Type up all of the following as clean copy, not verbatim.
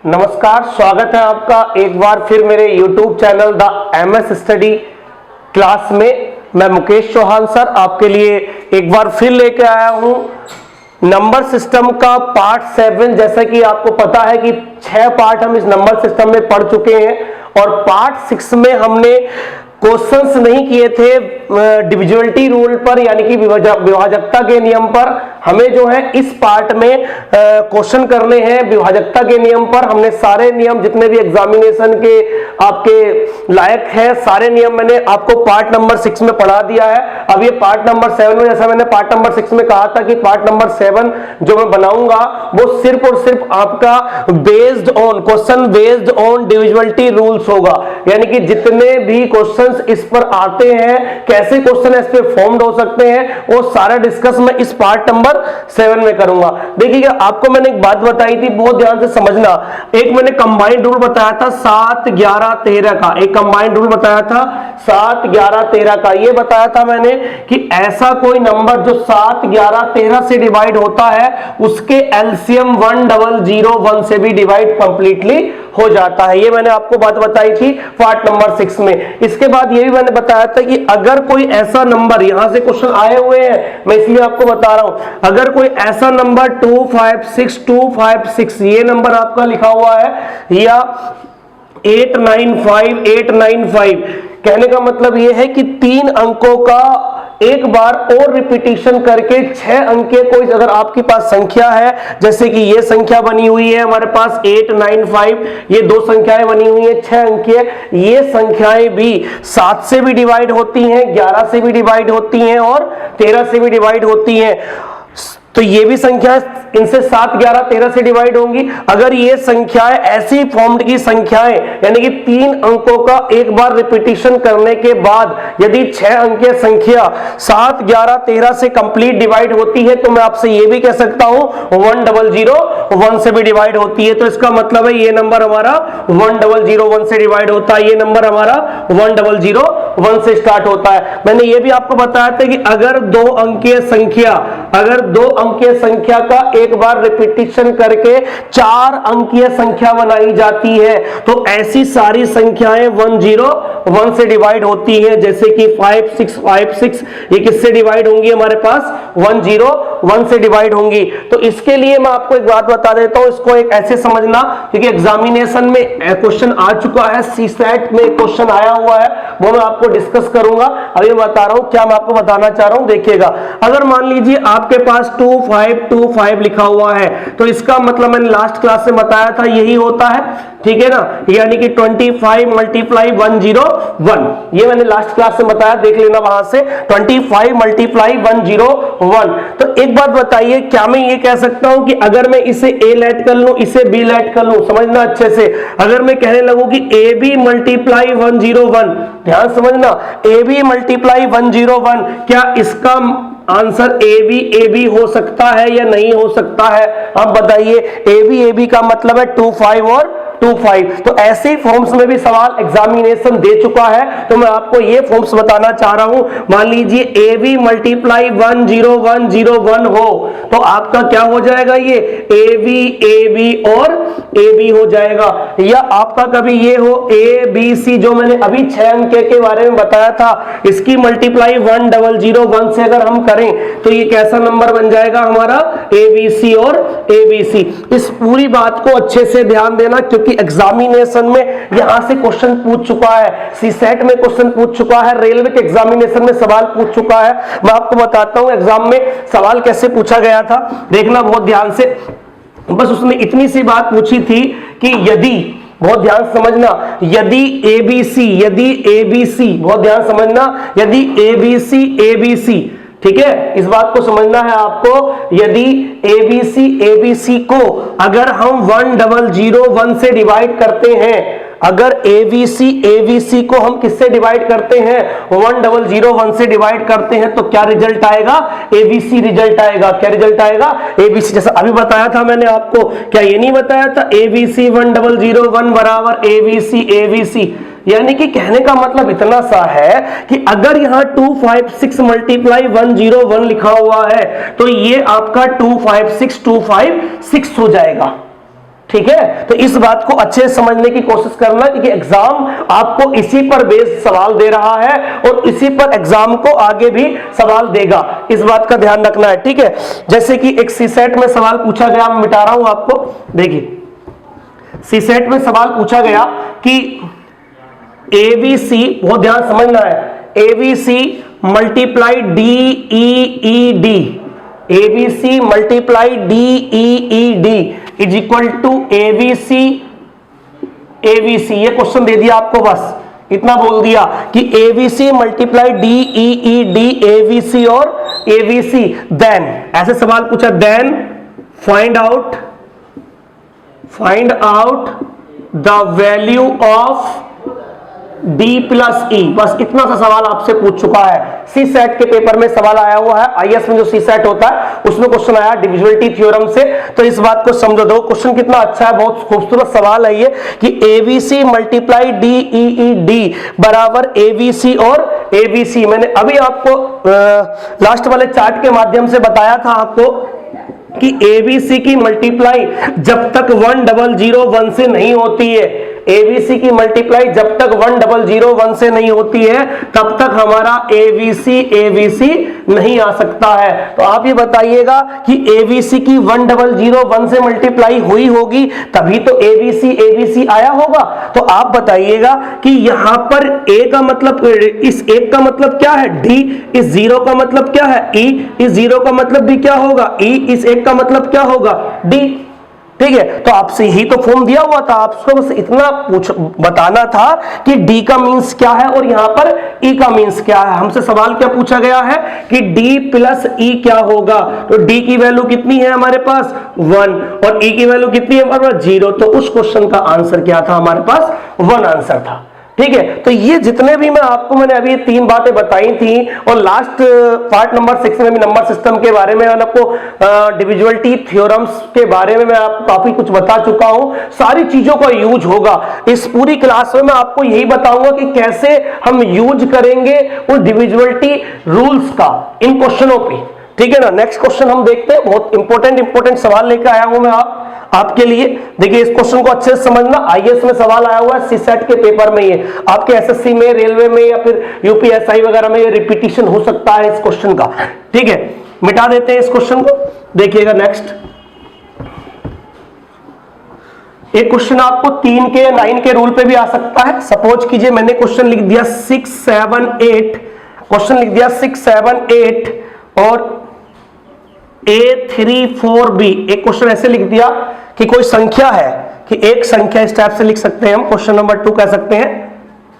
नमस्कार, स्वागत है आपका एक बार फिर मेरे YouTube channel the MS study class में। मैं मुकेश चौहान सर आपके लिए एक बार फिर लेके आया हूं नंबर सिस्टम का पार्ट 7। जैसा कि आपको पता है कि 6 पार्ट हम इस नंबर सिस्टम में पढ़ चुके हैं और पार्ट 6 में हमने क्वेश्चंस नहीं किए थे डिविजिबिलिटी रूल पर, यानी कि विभाजकता के नियम पर। हमें जो है इस पार्ट में क्वेश्चन करने हैं विभाजकता के नियम पर। हमने सारे नियम जितने भी एग्जामिनेशन के आपके लायक है सारे नियम मैंने आपको पार्ट नंबर 6 में पढ़ा दिया है। अब ये पार्ट नंबर 7 में, जैसा मैंने पार्ट नंबर 6 में कहा था कि पार्ट नंबर 7 जो मैं बनाऊंगा वो सिर्फ और सिर्फ आपका based on question based on divisibility rules होगा। यानी कि जितने भी क्वेश्चन इस पर आते हैं, कैसे क्वेश्चन इस पे फॉर्म्ड हो सकते हैं, वो सारा डिस्कस मैं इस पार्ट नंबर 7 में करूंगा। देखिए आपको मैंने एक बात बताई थी, बहुत ध्यान से समझना। एक मैंने कंबाइंड रूल बताया था 7, 11, 13 का। एक कंबाइंड रूल बताया था 7, 11, 13 का। ये बताया था मैंने कि ऐसा कोई नंबर जो 7, 11, 13 से डिवाइड होता है उसके एलसीएम 1001 से भी डिवाइड कंप्लीटली हो जाता है। ये मैंने आपको बात बताई थी पार्ट नंबर 6 में। इसके बाद ये भी मैंने बताया था कि अगर कोई ऐसा नंबर, यहां से क्वेश्चन आए हुए हैं मैं इसलिए आपको बता रहा हूं, अगर कोई ऐसा नंबर 256 ये नंबर आपका लिखा हुआ है या 895 कहने का मतलब यह है कि 3 अंकों का एक बार और रिपीटिशन करके 6 अंक के कोई अगर आपके पास संख्या है, जैसे कि ये संख्या बनी हुई है हमारे पास 895, ये 2 संख्याएं बनी हुई है 6 अंक की, ये संख्याएं भी 7 से भी डिवाइड होती हैं, 11 से भी डिवाइड होती हैं और 13 से भी डिवाइड होती हैं। तो ये भी संख्या इनसे 7, 11, 13 से डिवाइड होंगी। अगर ये संख्याएं ऐसी फॉर्म्ड की संख्याएं, यानी कि 3 अंकों का एक बार रिपीटिशन करने के बाद यदि 6 अंकीय संख्या 7, 11, 13 से कंप्लीट डिवाइड होती है, तो मैं आपसे ये भी कह सकता हूं 1001 से भी डिवाइड होती है। तो इसका मतलब है ये नंबर हमारा 1001 से डिवाइड होता है, ये नंबर हमारा 1001 से स्टार्ट होता है। मैंने ये भी आपको बताया था कि अगर 2 अंकीय संख्या का एक बार रिपीटिशन करके 4 अंकीय संख्या बनाई जाती है, तो ऐसी सारी संख्याएं 101 से डिवाइड होती हैं। जैसे कि 5656 ये किससे डिवाइड होंगी, हमारे पास 101 से डिवाइड होंगी। तो इसके लिए मैं आपको एक बात बता देता हूं, इसको एक ऐसे समझना, क्योंकि एग्जामिनेशन में क्वेश्चन आ चुका है, सीसेट में क्वेश्चन आया हुआ है, वो मैं आपको डिस्कस करूंगा। अभी बता रहा हूं क्या मैं आपको बताना चाह रहा हूं, देखिएगा। अगर मान लीजिए आपके पास 2525 लिखा हुआ है, तो इसका मतलब मैंने लास्ट क्लास में बताया था यही होता है, ठीक है ना, यानी कि 25 मल्टीप्लाई 101, ये मैंने लास्ट क्लास में बताया, देख लेना वहां से। 25 मल्टीप्लाई 101। तो एक बात बताइए, क्या मैं ये कह सकता हूं कि अगर मैं इसे a लेट कर लूं, इसे b लेट कर लूं, समझना अच्छे से, अगर मैं कहने लगूं कि ab मल्टीप्लाई 101, ध्यान समझना, ab मल्टीप्लाई 101, क्या इसका आंसर AB हो सकता है या नहीं हो सकता है? आप बताइए। AB का मतलब है 25 और 25। तो ऐसे ही फॉर्म्स में भी सवाल एग्जामिनेशन दे चुका है, तो मैं आपको ये फॉर्म्स बताना चाह रहा हूं। मान लीजिए AB मल्टीप्लाई 10101 हो, तो आपका क्या हो जाएगा, ये AB और AB हो जाएगा। या आपका कभी ये हो ABC, जो मैंने अभी 6 अंक के बारे में बताया था, इसकी मल्टीप्लाई 1001 से अगर हम करें तो ये कैसा नंबर बन जाएगा हमारा, ABC और ABC। इस पूरी बात को अच्छे से ध्यान देना, क्योंकि एग्जामिनेशन में यहां से क्वेश्चन पूछ चुका है, सीसेट में क्वेश्चन पूछ चुका है, रेलवे के एग्जामिनेशन में सवाल पूछ चुका है। मैं आपको बताता हूं एग्जाम में सवाल कैसे पूछा गया था, देखना बहुत ध्यान से। बस उसने इतनी सी बात पूछी थी कि यदि, बहुत ध्यान समझना, यदि ABC, बहुत ध्यान समझना, यदि ABC, ठीक है, इस बात को समझना है आपको, यदि ABC को अगर हम 1001 से डिवाइड करते हैं, अगर ABC को हम किससे डिवाइड करते हैं, 1001 से डिवाइड करते हैं, तो क्या रिजल्ट आएगा, ABC रिजल्ट आएगा। क्या रिजल्ट आएगा, ABC। जैसा अभी बताया था मैंने आपको, क्या ये नहीं बताया था, ABC 1001 बराबर ABC। यानी कि कहने का मतलब इतना सा है कि अगर यहां 256 मल्टीप्लाई 101 लिखा हुआ है, तो ये आपका 256256 हो जाएगा। ठीक है, तो इस बात को अच्छे से समझने की कोशिश करना, क्योंकि एग्जाम आपको इसी पर बेस्ड सवाल दे रहा है और इसी पर एग्जाम को आगे भी सवाल देगा, इस बात का ध्यान रखना है। ठीक है, जैसे कि एक सीसेट में सवाल पूछा गया, मैं मिटा रहा हूं आपको, देखिए सीसेट में सवाल पूछा गया कि एबीसी, बहुत ध्यान समझना है, A B C multiply DEED, A B C multiply DEED is equal to A B C A B C, ये क्वेश्चन दे दिया आपको, बस इतना बोल दिया कि एबीसी मल्टीप्लाई DEED एबीसी और एबीसी, देन ऐसे सवाल पूछा, then find out the value of D plus E, बस इतना सा सवाल आपसे पूछ चुका है। सी सेट के पेपर में सवाल आया हुआ है, आईएएस में जो सी सेट होता है उसमें क्वेश्चन आया डिविजिबिलिटी थ्योरम से, तो इस बात को समझो। दो क्वेश्चन कितना अच्छा है, बहुत खूबसूरत सवाल है ये कि एबीसी मल्टीप्लाई DEED बराबर एबीसी और एबीसी। मैंने अभी आपको लास्ट वाले चार्ट के माध्यम से बताया था आपको कि एबीसी की मल्टीप्लाई जब तक 1001 से नहीं होती है, एबीसी की मल्टीप्लाई जब तक 1001 से नहीं होती है तब तक हमारा एबीसी नहीं आ सकता है। तो आप ये बताइएगा कि एबीसी की 1001 से मल्टीप्लाई हुई होगी तभी तो एबीसी आया होगा। तो आप बताइएगा कि यहां पर ए का मतलब, इस एक का मतलब क्या है डी, इस जीरो का मतलब क्या है ई, इस जीरो का मतलब भी क्या होगा ई, इस एक का मतलब क्या होगा डी। ठीक है, तो आपसे यही तो फॉर्म दिया हुआ था, आपको बस इतना बताना था कि डी का मीन्स क्या है और यहां पर ई का मीन्स क्या है। हमसे सवाल क्या पूछा गया है कि डी प्लस ई क्या होगा, तो डी की वैल्यू कितनी है हमारे पास 1 और ई की वैल्यू कितनी है हमारे पास 0, तो उस क्वेश्चन का आंसर क्या था हमारे पास 1 आंसर था। ठीक है, तो ये जितने भी मैंने अभी 3 बातें बताई थी और लास्ट पार्ट नंबर 6 में भी नंबर सिस्टम के बारे में, मैंने आपको डिविजिबिलिटी थ्योरम्स के बारे में मैं आपको काफी कुछ बता चुका हूं। सारी चीजों का यूज होगा इस पूरी क्लास में, मैं आपको यही बताऊंगा कि कैसे हम यूज करेंगे उस डिविजिबिलिटी रूल्स का इन क्वेश्चनों पे। ठीक है ना, नेक्स्ट क्वेश्चन हम देखते हैं, बहुत इंपॉर्टेंट सवाल लेकर आया हूं मैं आपके लिए। देखिए इस क्वेश्चन को अच्छे से समझना, आईएएस में सवाल आया हुआ है, सीसेट के पेपर में, ये आपके एसएससी में, रेलवे में या फिर यूपीएसआई वगैरह में ये रिपीटिशन हो सकता है इस क्वेश्चन का। ठीक है, मिटा देते हैं इस क्वेश्चन को, देखिएगा नेक्स्ट। एक क्वेश्चन आपको 3 के 9 के रूल पे भी आ सकता है। सपोज कीजिए मैंने क्वेश्चन लिख दिया 6, 7, 8, क्वेश्चन लिख दिया 6, 7, 8 और A3, 4B। एक क्वेश्चन ऐसे लिख दिया कि कोई संख्या है, कि एक संख्या, इस टाइप से लिख सकते हैं हम, क्वेश्चन नंबर 2 कह सकते हैं,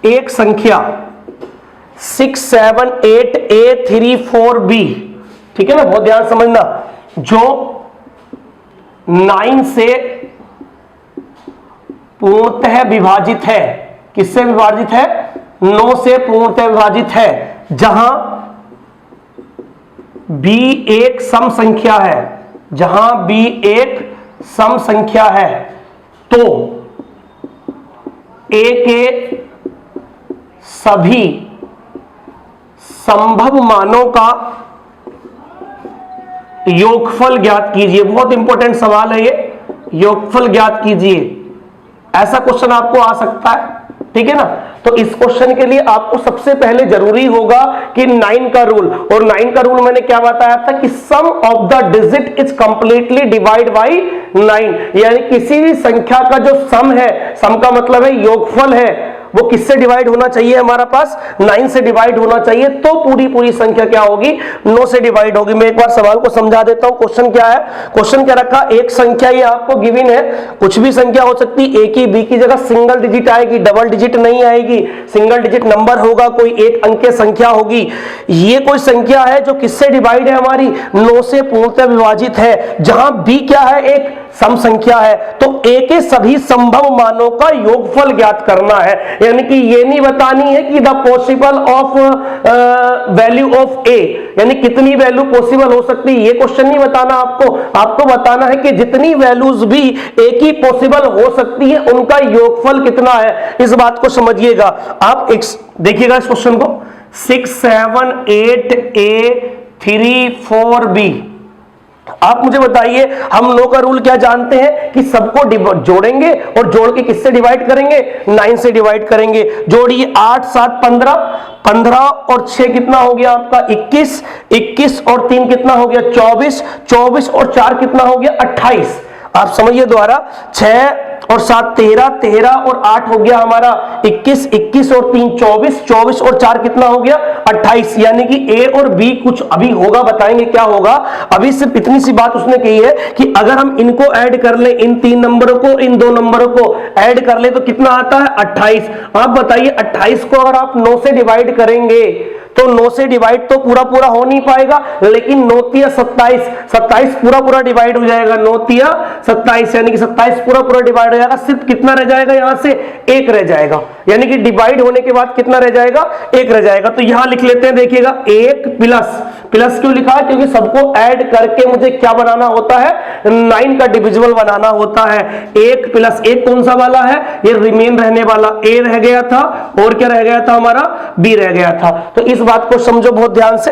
एक संख्या 6, 7, 8 A3, 4B। ठीक है ना, बहुत ध्यान समझना, जो 9 से पूर्णतः विभाजित है। किससे विभाजित है? 9 से पूर्णतः विभाजित है, जहां b एक सम संख्या है, जहां b एक सम संख्या है, तो a के सभी संभव मानों का योगफल ज्ञात कीजिए। बहुत इंपॉर्टेंट सवाल है ये, योगफल ज्ञात कीजिए, ऐसा क्वेश्चन आपको आ सकता है। ठीक है ना, तो इस क्वेश्चन के लिए आपको सबसे पहले जरूरी होगा कि 9 का रूल, और 9 का रूल मैंने क्या बताया था कि sum of the digit is completely divide by 9, यानी किसी भी संख्या का जो सम है, सम का मतलब है योगफल है, वो किससे डिवाइड होना चाहिए हमारा पास 9 से डिवाइड होना चाहिए, तो पूरी संख्या क्या होगी 9 से डिवाइड होगी। मैं एक बार सवाल को समझा देता हूं। क्वेश्चन क्या है, क्वेश्चन क्या रखा, एक संख्या ये आपको गिवन है, कुछ भी संख्या हो सकती है, ए की बी की जगह सिंगल डिजिट आएगी, डबल डिजिट नहीं आएगी, सिंगल डिजिट नंबर होगा, कोई एक अंक संख्या होगी। ये कोई संख्या है जो किससे डिवाइड है हमारी 9 से पूर्णतः विभाजित है, जहां बी क्या है एक सम संख्या है, तो ए के सभी संभव मानों का योगफल ज्ञात करना है। यानी कि ये नहीं बतानी है कि the possible of value of A, यानी कितनी वैल्यू पॉसिबल हो सकती है, ये क्वेश्चन नहीं बताना आपको बताना है कि जितनी वैल्यूज भी ए की पॉसिबल हो सकती है उनका योगफल कितना है। इस बात को समझिएगा आप, देखिएगा इस क्वेश्चन को, 6, 7, 8 A3, 4B। आप मुझे बताइए, हम 9 का रूल क्या जानते हैं कि सबको जोड़ेंगे और जोड़ के किससे डिवाइड करेंगे, 9 से डिवाइड करेंगे। जोड़िए 8 7 15, 15 और 6 कितना हो गया आपका 21, 21 और 3 कितना हो गया 24, 24 और 4 कितना हो गया 28। आप समझिए दोबारा, 6 और 7 13, 13 और 8 हो गया हमारा 21, 21 और 3 24, 24 और 4 कितना हो गया 28। यानी कि ए और बी कुछ अभी होगा, बताएंगे क्या होगा। अभी सिर्फ इतनी सी बात उसने कही है कि अगर हम इनको ऐड कर ले, इन 3 नंबरों को इन 2 नंबरों को ऐड कर ले तो कितना आता है 28। आप बताइए 28 को अगर आप 9 से डिवाइड करेंगे तो 9 से डिवाइड तो पूरा पूरा हो नहीं पाएगा, लेकिन 9 तिया 27, 27 पूरा पूरा डिवाइड हो जाएगा, 9 तिया 27 यानी कि 27 पूरा पूरा डिवाइड हो जाएगा। सिर्फ कितना रह जाएगा यहां से 1 रह जाएगा, यानी कि डिवाइड होने के बाद कितना रह जाएगा 1 रह जाएगा। तो यहां लिख लेते हैं, देखिएगा 1 प्लस, प्लस क्यों लिखा है क्योंकि सबको ऐड करके मुझे क्या बनाना होता है 9 का डिविजिबल बनाना होता है। 1 प्लस 1 कौन सा वाला है, ये रिमेन रहने वाला ए रह गया था और क्या रह गया था हमारा बी रह गया था। तो इस बात को समझो बहुत ध्यान से।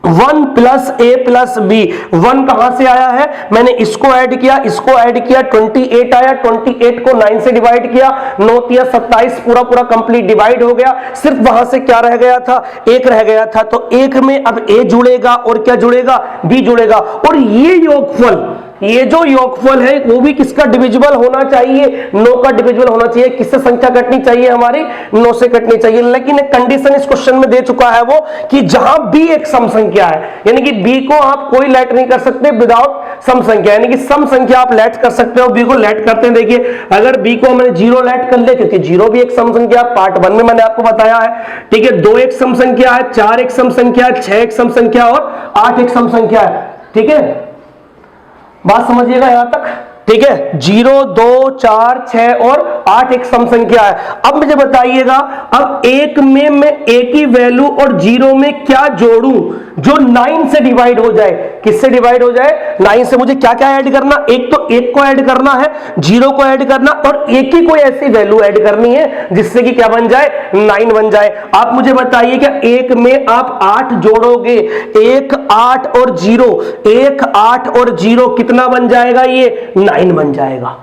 1 प्लस ए प्लस बी, 1 कहां से आया है, मैंने इसको ऐड किया, इसको ऐड किया, 28 आया, 28 को 9 से डिवाइड किया, 9 तिया 27 पूरा पूरा कंप्लीट डिवाइड हो गया। सिर्फ वहां से क्या रह गया था 1 रह गया था। तो 1 में अब ए जुड़ेगा और क्या जुड़ेगा बी जुड़ेगा, और ये योगफल, ये जो योगफल है वो भी किसका डिविजिबल होना चाहिए 9 का डिविजिबल होना चाहिए। किससे संख्या कटनी चाहिए हमारी 9 से कटनी चाहिए। लेकिन एक कंडीशन इस क्वेश्चन में दे चुका है वो कि जहां बी एक सम संख्या है, यानी कि बी को आप कोई लेट नहीं कर सकते विदाउट सम संख्या, यानी कि सम संख्या आप लेट कर सकते हो। बी को लेट करते हैं, देखिए अगर बी को हमने 0 लेट कर ले, क्योंकि 0 भी एक सम संख्या, पार्ट 1 में मैंने आपको बताया है, ठीक है। 2 एक सम संख्या है, 4 एक सम संख्या है, 6 एक सम संख्या और 8 एक सम संख्या है, ठीक है। बात समझिएगा यहां तक, ठीक है। 0 2 4 6 और 8 एक सम संख्या है। अब मुझे बताइएगा, अब 1 में मैं a की वैल्यू और 0 में क्या जोड़ूं जो 9 से डिवाइड हो जाए। किससे डिवाइड हो जाए 9 से। मुझे क्या क्या ऐड करना, एक तो 1 को ऐड करना है, 0 को ऐड करना और एक ही कोई ऐसी वैल्यू ऐड करनी है जिससे कि क्या बन जाए 9 बन जाए। आप मुझे बताइए क्या 1 में आप 8 जोड़ोगे, 1 8 और 0, 1 8 और 0 कितना बन जाएगा ये 9 बन जाएगा,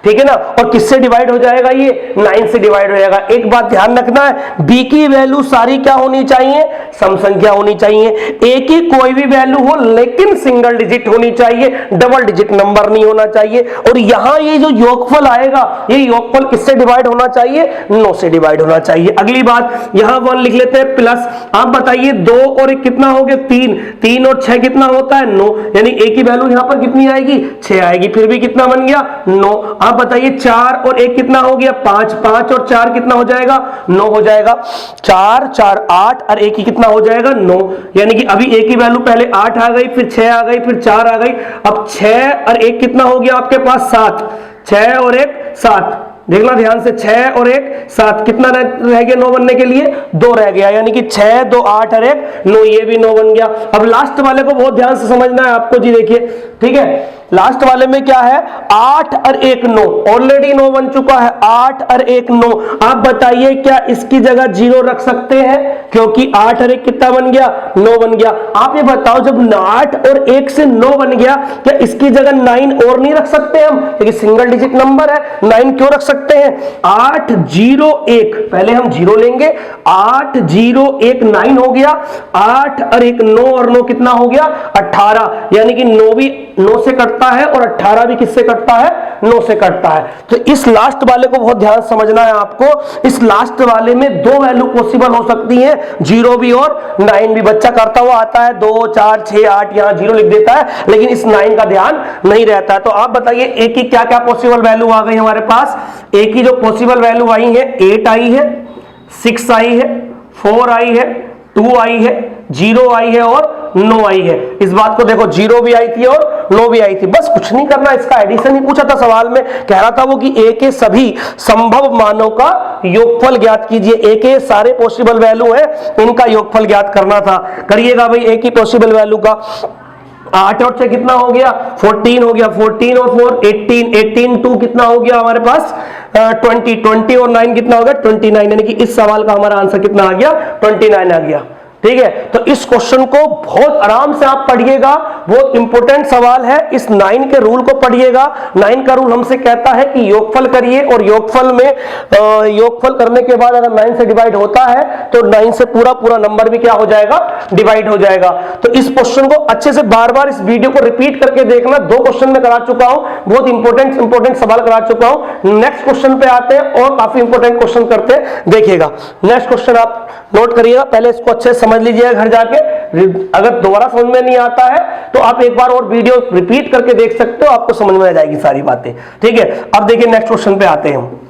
ठीक है ना। और किससे डिवाइड हो जाएगा ये 9 से डिवाइड हो जाएगा। एक बात ध्यान रखना है, बी की वैल्यू सारी क्या होनी चाहिए सम संख्या होनी चाहिए। ए की कोई भी वैल्यू हो लेकिन सिंगल डिजिट होनी चाहिए, डबल डिजिट नंबर नहीं होना चाहिए। और यहां ये जो योगफल आएगा, ये योगफल किससे डिवाइड होना चाहिए 9 से डिवाइड होना चाहिए। अगली बात यहां 1 लिख लेते हैं प्लस। आप बताइए 2 और 1 कितना हो गया 3, 3 और 6 कितना होता है 9, यानी ए की वैल्यू यहां पर कितनी आएगी 6 आएगी, फिर भी कितना बन गया 9। आप बताइए 4 और 1 कितना हो गया 5, 5 और 4 कितना हो जाएगा 9 हो जाएगा। 4 4 8 और 1 कितना हो जाएगा 9, यानी कि अभी a की वैल्यू पहले 8 आ गई, फिर 6 आ गई, फिर 4 आ गई। अब 6 और 1 कितना हो गया आपके पास 7, 6 और 1 7, देखना ध्यान से, 6 और 1 7, कितना रह गया 9 बनने के लिए 2 रह गया, यानी कि 6 2 8 और 1 9, ये भी 9 बन गया। अब लास्ट वाले को बहुत ध्यान से समझना है आपको जी, देखिए ठीक है। लास्ट वाले में क्या है 8 और 1 9, ऑलरेडी 9 बन चुका है, 8 और 1 9। आप बताइए क्या इसकी जगह 0 रख सकते हैं, क्योंकि 8 और 1 कितना बन गया 9 बन गया। आप ये बताओ जब 8 और 1 से 9 बन गया, क्या इसकी जगह 9 और नहीं रख सकते हम, क्योंकि सिंगल डिजिट नंबर है, 9 क्यों रख सकते हैं। 8 0 1, पहले हम 0 लेंगे, 8 0 1 9 हो गया, 8 और 1 9 और 9 कितना हो गया 18, यानी कि 9 भी 9 से कटता है और 18 भी किससे कटता है 9 से कटता है। तो इस लास्ट वाले को बहुत ध्यान समझना है आपको। इस लास्ट वाले में 2 वैल्यू पॉसिबल हो सकती हैं, 0 भी और 9 भी। बच्चा करता हुआ आता है 2 4 6 8, यहां 0 लिख देता है, लेकिन इस 9 का ध्यान नहीं रहता है। तो आप बताइए ए की क्या क्या पॉसिबल वैल्यू आ गई हमारे पास। ए की जो पॉसिबल वैल्यू आई है 8 आई है, 6 आई है, 4 आई है, 2 आई है, 0 आई है और 9 आई है। इस बात को देखो, 0 भी आई थी और 9 भी आई थी। बस कुछ नहीं करना, इसका एडिशन ही पूछा था सवाल में, कह रहा था वो कि ए के सभी संभव मानों का योगफल ज्ञात कीजिए। ए के सारे पॉसिबल वैल्यू है, इनका योगफल ज्ञात करना था। करिएगा भाई ए की पॉसिबल वैल्यू का। 8 और 6 कितना हो गया 14 हो गया, 14 और 4 18, 18 2 कितना हो गया हमारे पास 20, 20 और 9 कितना हो गया 29, यानी कि इस सवाल का हमारा आंसर कितना आ गया 29 आ गया। ठीक है, तो इस क्वेश्चन को बहुत आराम से आप पढ़िएगा, बहुत इंपॉर्टेंट सवाल है। इस 9 के रूल को पढ़िएगा। 9 का रूल हमसे कहता है कि योगफल करिए, और योगफल में योगफल करने के बाद अगर 9 से डिवाइड होता है तो 9 से पूरा पूरा नंबर भी क्या हो जाएगा, डिवाइड हो जाएगा। तो इस क्वेश्चन को अच्छे से बार बार इस वीडियो को रिपीट करके देखना। 2 क्वेश्चन में करा चुका हूं, बहुत इंपॉर्टेंट सवाल करा चुका हूं। नेक्स्ट क्वेश्चन पे आते हैं और काफी इंपॉर्टेंट क्वेश्चन करते हैं, देखिएगा। नेक्स्ट क्वेश्चन आप नोट करिएगा, पहले इसको अच्छे से समझ लीजिएगा घर जाके। अगर दोबारा समझ में नहीं आता है तो आप एक बार और वीडियो रिपीट करके देख सकते हो, आपको समझ में आ जाएगी सारी बातें, ठीक है। अब देखिए नेक्स्ट क्वेश्चन पे आते हैं।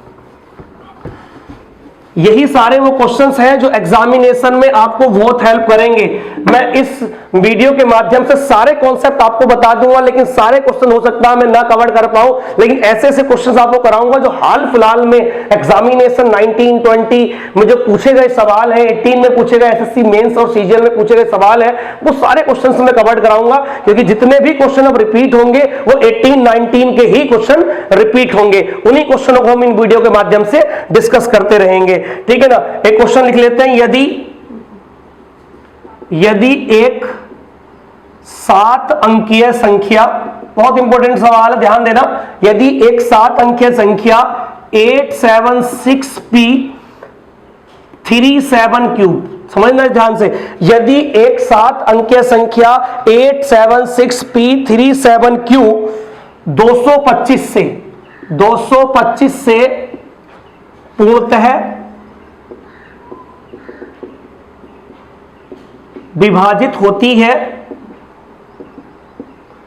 यही सारे वो क्वेश्चंस हैं जो एग्जामिनेशन में आपको बहुत हेल्प करेंगे। मैं इस वीडियो के माध्यम से सारे कॉन्सेप्ट आपको बता दूंगा, लेकिन सारे क्वेश्चन हो सकता है मैं ना कवर कर पाऊं, लेकिन ऐसे ऐसे क्वेश्चंस आपको कराऊंगा जो हाल फिलहाल में एग्जामिनेशन 19, 20 में जो पूछे गए सवाल हैं, 18 में पूछे गए, एसएससी मेंस और सीजीएल में पूछे गए सवाल है, वो सारे क्वेश्चन मैं कवर कराऊंगा। क्योंकि जितने भी क्वेश्चन अब रिपीट होंगे वो 18, 19 के ही क्वेश्चन रिपीट होंगे। उन्हीं क्वेश्चनों को हम इन वीडियो के माध्यम से डिस्कस करते रहेंगे, ठीक है ना। एक क्वेश्चन लिख लेते हैं। यदि एक 7 अंकीय संख्या, बहुत इंपॉर्टेंट सवाल है, ध्यान देना। यदि एक 7 अंकीय संख्या 876p37 समझना ध्यान से। यदि एक 7 अंकीय संख्या 876p37 225 से पूर्णतः विभाजित होती है,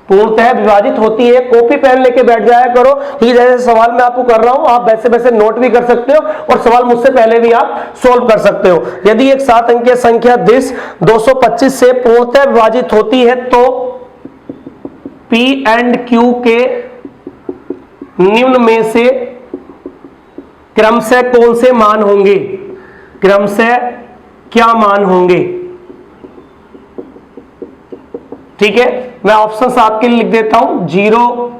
पूर्णतः विभाजित होती है। कॉपी पेन लेके बैठ जाया करो, क्योंकि जैसे सवाल मैं आपको कर रहा हूं आप वैसे वैसे नोट भी कर सकते हो और सवाल मुझसे पहले भी आप सोल्व कर सकते हो। यदि एक 7 अंकीय संख्या 225 से पूर्णतः विभाजित होती है तो P एंड Q के निम्न में से क्रमशः कौन से मान होंगे, क्रमशः क्या मान होंगे, ठीक है। मैं ऑप्शंस आपके लिए लिख देता हूं। 0,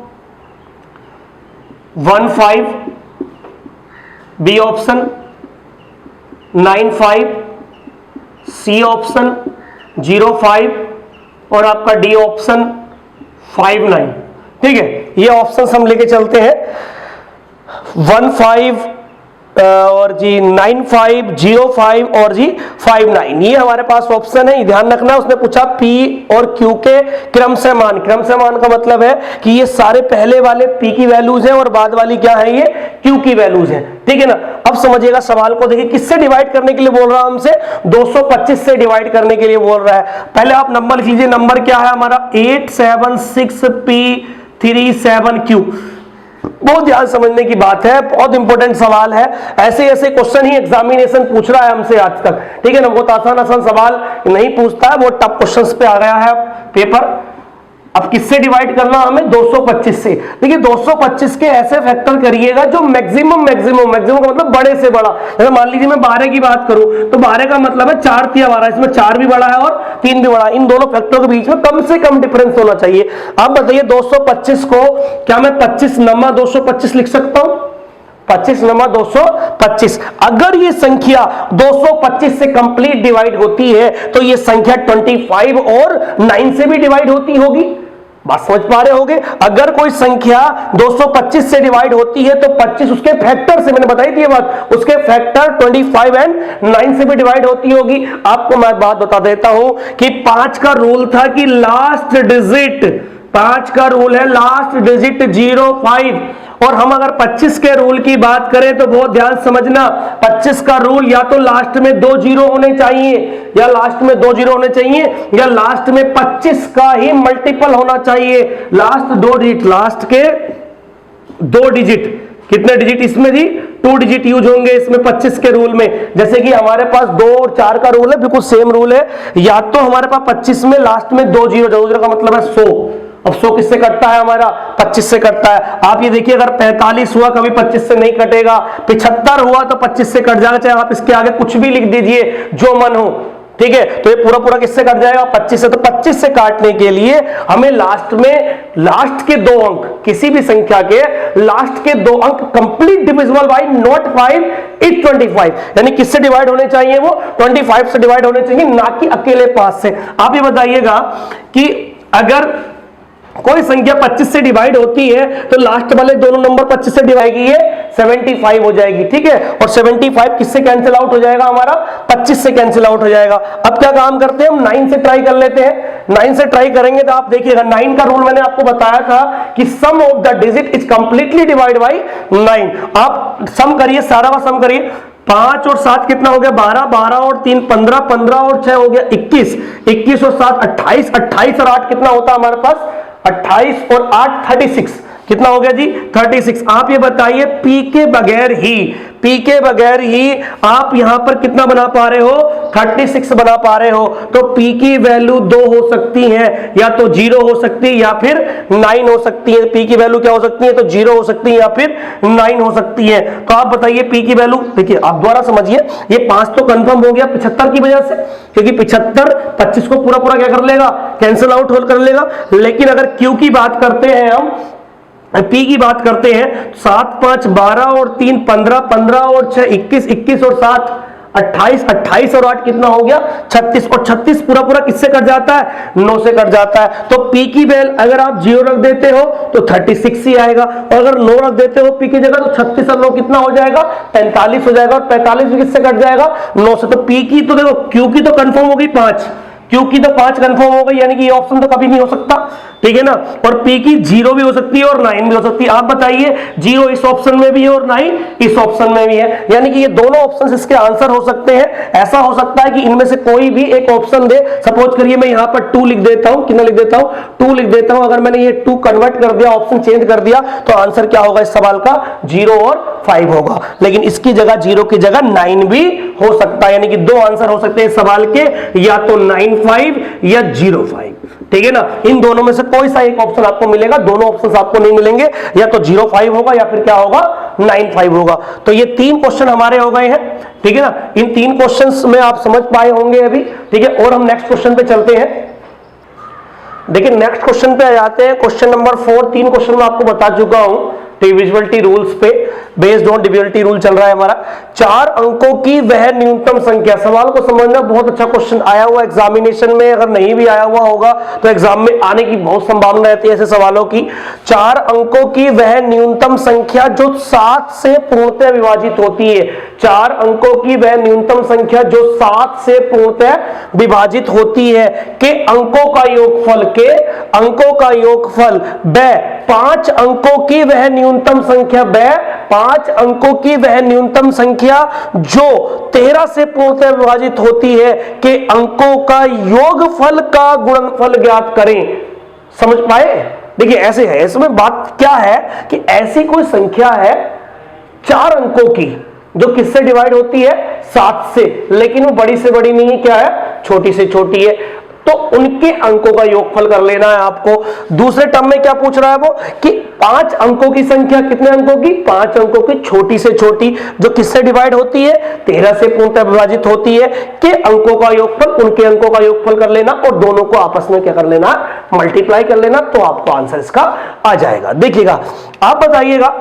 1, 5 बी ऑप्शन, 9, 5 सी ऑप्शन, 0, 5 और आपका डी ऑप्शन 5, 9, ठीक है। ये ऑप्शंस हम लेके चलते हैं। 1, 5 और जी 9, 5, 0, 5 और जी 5, 9, ये हमारे पास ऑप्शन है। ध्यान रखना, उसने पूछा P और Q के क्रमशः मान। क्रमशः मान का मतलब है कि ये सारे पहले वाले P की वैल्यूज हैं और बाद वाली क्या है, ये Q की वैल्यूज हैं, ठीक है ना। अब समझिएगा सवाल को, देखिए किससे डिवाइड करने के लिए बोल रहा है हमसे, 225 से डिवाइड करने के लिए बोल रहा है। पहले आप नंबर लिख लीजिए, नंबर क्या है हमारा 876p37Q। बहुत ध्यान समझने की बात है, बहुत इंपॉर्टेंट सवाल है। ऐसे ऐसे क्वेश्चन ही एग्जामिनेशन पूछ रहा है हमसे आज तक, ठीक है ना। बहुत आसान सवाल नहीं पूछता है, बहुत टफ क्वेश्चंस पे आ गया है पेपर। अब किससे डिवाइड करना हमें, 225 से। देखिए 225 के ऐसे फैक्टर करिएगा जो मैक्सिमम का मतलब बड़े से बड़ा। जैसे मान लीजिए मैं 12 की बात करूं तो 12 का मतलब है 4 तिया 12, इसमें 4 भी बड़ा है और 3 भी बड़ा है। इन दोनों फैक्टरों के बीच में कम से कम डिफरेंस होना चाहिए। आप बताइए 225 को क्या मैं 25 नमा 225 लिख सकता हूं, 25 नमा 225। अगर ये संख्या 225 से कंप्लीट डिवाइड होती है तो ये संख्या 25 और 9 से भी डिवाइड होती होगी। बात समझ पा रहे होगे। अगर कोई संख्या 225 से डिवाइड होती है तो 25 उसके फैक्टर से, मैंने बताई थी ये बात, उसके फैक्टर 25 एंड 9 से भी डिवाइड होती होगी। आपको मैं बात बता देता हूं कि 5 का रूल था कि लास्ट डिजिट, 5 का रूल है लास्ट डिजिट 0, 5। और हम अगर 25 के रूल की बात करें तो बहुत ध्यान समझना, 25 का रूल या तो लास्ट में 2 जीरो होने चाहिए, या लास्ट में 2 जीरो होने चाहिए, या लास्ट में 25 का ही मल्टीपल होना चाहिए। लास्ट 2 डिजिट, लास्ट के 2 डिजिट, कितने डिजिट इसमें जी 2 डिजिट यूज होंगे इसमें 25 के रूल में। जैसे कि हमारे पास 2 और 4 का रूल है, बिल्कुल सेम रूल है। या तो हमारे पास 25 में लास्ट में 2 जीरो, 2 जीरो का मतलब है 100। अब 100 किससे कटता है हमारा, 25 से कटता है। आप ये देखिए अगर 45 हुआ कभी 25 से नहीं कटेगा, 75 हुआ तो 25 से कट जाएगा, चाहे आप इसके आगे कुछ भी लिख दीजिए जो मन हो। ठीक है, तो ये पूरा पूरा किससे कट जाएगा? 25 से। तो 25 से काटने के लिए हमें लास्ट के दो अंक, किसी भी संख्या के लास्ट के दो अंक complete divisible by not 5 is 25, यानी किससे डिवाइड होने चाहिए? वो 25 से डिवाइड होने चाहिए, ना कि अकेले 5 से। आप ये बताइएगा कि अगर कोई संख्या 25 से डिवाइड होती है तो लास्ट वाले दोनों नंबर 25 से डिवाइड किए 75 हो जाएगी, ठीक है, और 75 किससे कैंसिल आउट हो जाएगा? हमारा 25 से कैंसिल आउट हो जाएगा। अब क्या काम करते हैं हम? 9 से ट्राई कर लेते हैं। 9 से ट्राई करेंगे तो आप देखिएगा 9 का रूल मैंने आपको बताया था कि sum of the digit is completely divide by 9। आप सम करिए, सारा का सम करिए। 5 और 7 कितना हो गया? 12, 12 और 3 15, 15 और 6 हो गया 21, 21 और 7 28, 28 और 8 कितना होता है हमारे पास? 28 और 8 36, कितना हो गया जी? 36। आप ये बताइए पी के बगैर ही आप यहां पर कितना बना पा रहे हो? 36 बना पा रहे हो। तो पी की वैल्यू 2 हो सकती है, या तो 0 हो सकती है या फिर 9 हो सकती है। पी की वैल्यू क्या हो सकती है? तो 0 हो सकती है या फिर 9 हो सकती है। तो आप बताइए पी की वैल्यू। देखिए आप द्वारा समझिए, ये 5 तो कंफर्म हो गया 75 की वजह से, क्योंकि 75 25 को पूरा पूरा क्या कर लेगा? कैंसिल आउट कर लेगा। लेकिन अगर क्यू की बात करते हैं, हम पी की बात करते हैं, 7 5 12 और 3 15, 15 और 6 21, 21 और 7 28, 28 और 8 कितना हो गया? 36, और 36 पूरा पूरा किससे कट जाता है? 9 से कट जाता है। तो पी की वैल्यू अगर आप 0 रख देते हो तो 36 ही आएगा, और अगर 9 रख देते हो पी की जगह तो 36 और 9 कितना हो जाएगा? 45 हो जाएगा, और 45 भी किससे कट जाएगा? 9 से। तो पी की तो देखो, क्यू की तो कंफर्म होगी 5, क्यू की तो 5 कंफर्म हो गई, यानी कि ये ऑप्शन तो कभी नहीं हो सकता, ठीक है ना। और पी की 0 भी हो सकती है और 9 भी हो सकती है। आप बताइए 0 इस ऑप्शन में भी है और 9 इस ऑप्शन में भी है, यानी कि ये दोनों ऑप्शन इसके आंसर हो सकते हैं। ऐसा हो सकता है कि इनमें से कोई भी एक ऑप्शन दे। सपोज करिए मैं यहां पर 2 लिख देता हूं, कितना लिख देता हूं? 2 लिख देता हूं। अगर मैंने ये 2 कन्वर्ट कर दिया, ऑप्शन चेंज कर दिया, तो आंसर क्या होगा इस सवाल का? 0 और 5 होगा। लेकिन इसकी जगह 0 की जगह 9 भी हो सकता है, यानी कि 2 आंसर हो सकते हैं इस सवाल के, या तो 9-5 या 0-5, ठीक है ना। इन दोनों में से कोई सा एक ऑप्शन आपको मिलेगा, दोनों ऑप्शन आपको नहीं मिलेंगे, या तो 0-5 होगा या फिर क्या होगा? 9-5 होगा। तो ये 3 क्वेश्चन हमारे हो गए हैं, ठीक है ना। इन 3 क्वेश्चंस में आप समझ पाए होंगे अभी, ठीक है। और हम नेक्स्ट क्वेश्चन पे चलते हैं। देखिए नेक्स्ट क्वेश्चन पे आ जाते हैं, क्वेश्चन नंबर 4। 3 क्वेश्चन मैं आपको बता चुका हूं डिविजिबिलिटी रूल्स पे, बेस्ड ऑन डिविजिबिलिटी रूल चल रहा है हमारा। 4 अंकों की वह न्यूनतम संख्या। सवाल को समझना, बहुत अच्छा क्वेश्चन आया हुआ एग्जामिनेशन में, अगर नहीं भी आया हुआ होगा तो एग्जाम में आने की बहुत संभावना रहती है ऐसे सवालों की। 4 अंकों की वह न्यूनतम संख्या जो 7 से पूर्णतः विभाजित होती है। 4 अंकों की वह न्यूनतम संख्या जो 7 से पूर्णतः विभाजित होती है के अंकों का योगफल, व 5 अंकों की वह न्यूनतम संख्या, 5 अंकों की वह न्यूनतम संख्या जो 13 से पूर्णतः विभाजित होती है के अंकों का योगफल का गुणनफल ज्ञात करें। समझ पाए? देखिए ऐसे है, इसमें बात क्या है कि ऐसी कोई संख्या है 4 अंकों की जो किससे डिवाइड होती है? 7 से, लेकिन वो बड़ी से बड़ी नहीं है, क्या है? छोटी से छोटी है। तो उनके अंकों का योगफल कर लेना है आपको। दूसरे टर्म में क्या पूछ रहा है वो कि 5 अंकों की संख्या, कितने अंकों की? 5 अंकों की छोटी से छोटी जो किससे डिवाइड होती है? 13 से पूर्णतः विभाजित होती है के अंकों का योगफल, उनके अंकों का योगफल कर लेना और दोनों को आपस में क्या कर लेना? मल्टीप्लाई कर लेना, तो आपको आंसर इसका आ जाएगा। देखिएगा, आप बताइएगा,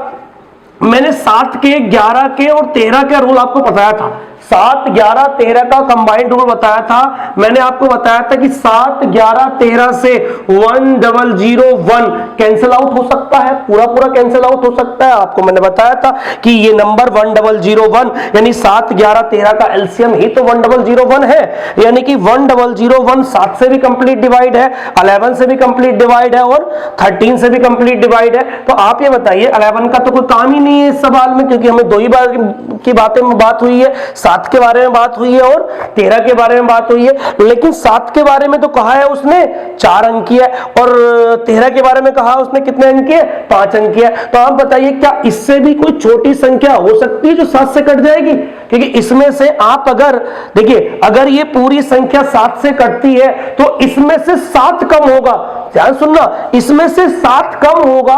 मैंने 7 के, 11 के और 13 का रूल आपको बताया था। 7, 11, 13 का कंबाइंड रूल बताया था। मैंने आपको बताया था कि 7, 11, 13 से 1001 कैंसिल आउट हो सकता है, पूरा पूरा कैंसिल आउट हो सकता है। आपको मैंने बताया था कि ये नंबर 1001 यानी 7, 11, 13 का एलसीएम ही तो 1001 है, यानी कि 1001 7 से भी कंप्लीट डिवाइड है, 11 से भी कंप्लीट डिवाइड है और 13 से भी कंप्लीट डिवाइड है। तो आप ये बताइए 11 का तो कोई काम ही नहीं है इस सवाल में, क्योंकि हमें 2 ही बार की बातें में बात हुई है, 7 के बारे में बात हुई है और 13 के बारे में बात हुई है। लेकिन 7 के बारे में तो कहा है उसने 4 अंक है, और 13 के बारे में कहा उसने कितने अंक है? 5 अंक है। तो आप बताइए क्या इससे भी कोई छोटी संख्या हो सकती है जो 7 से कट जाएगी? क्योंकि इसमें से आप अगर देखिए, अगर ये पूरी संख्या 7 से कटती है तो इसमें से 7 कम होगा, ध्यान सुनना, इसमें से 7 कम होगा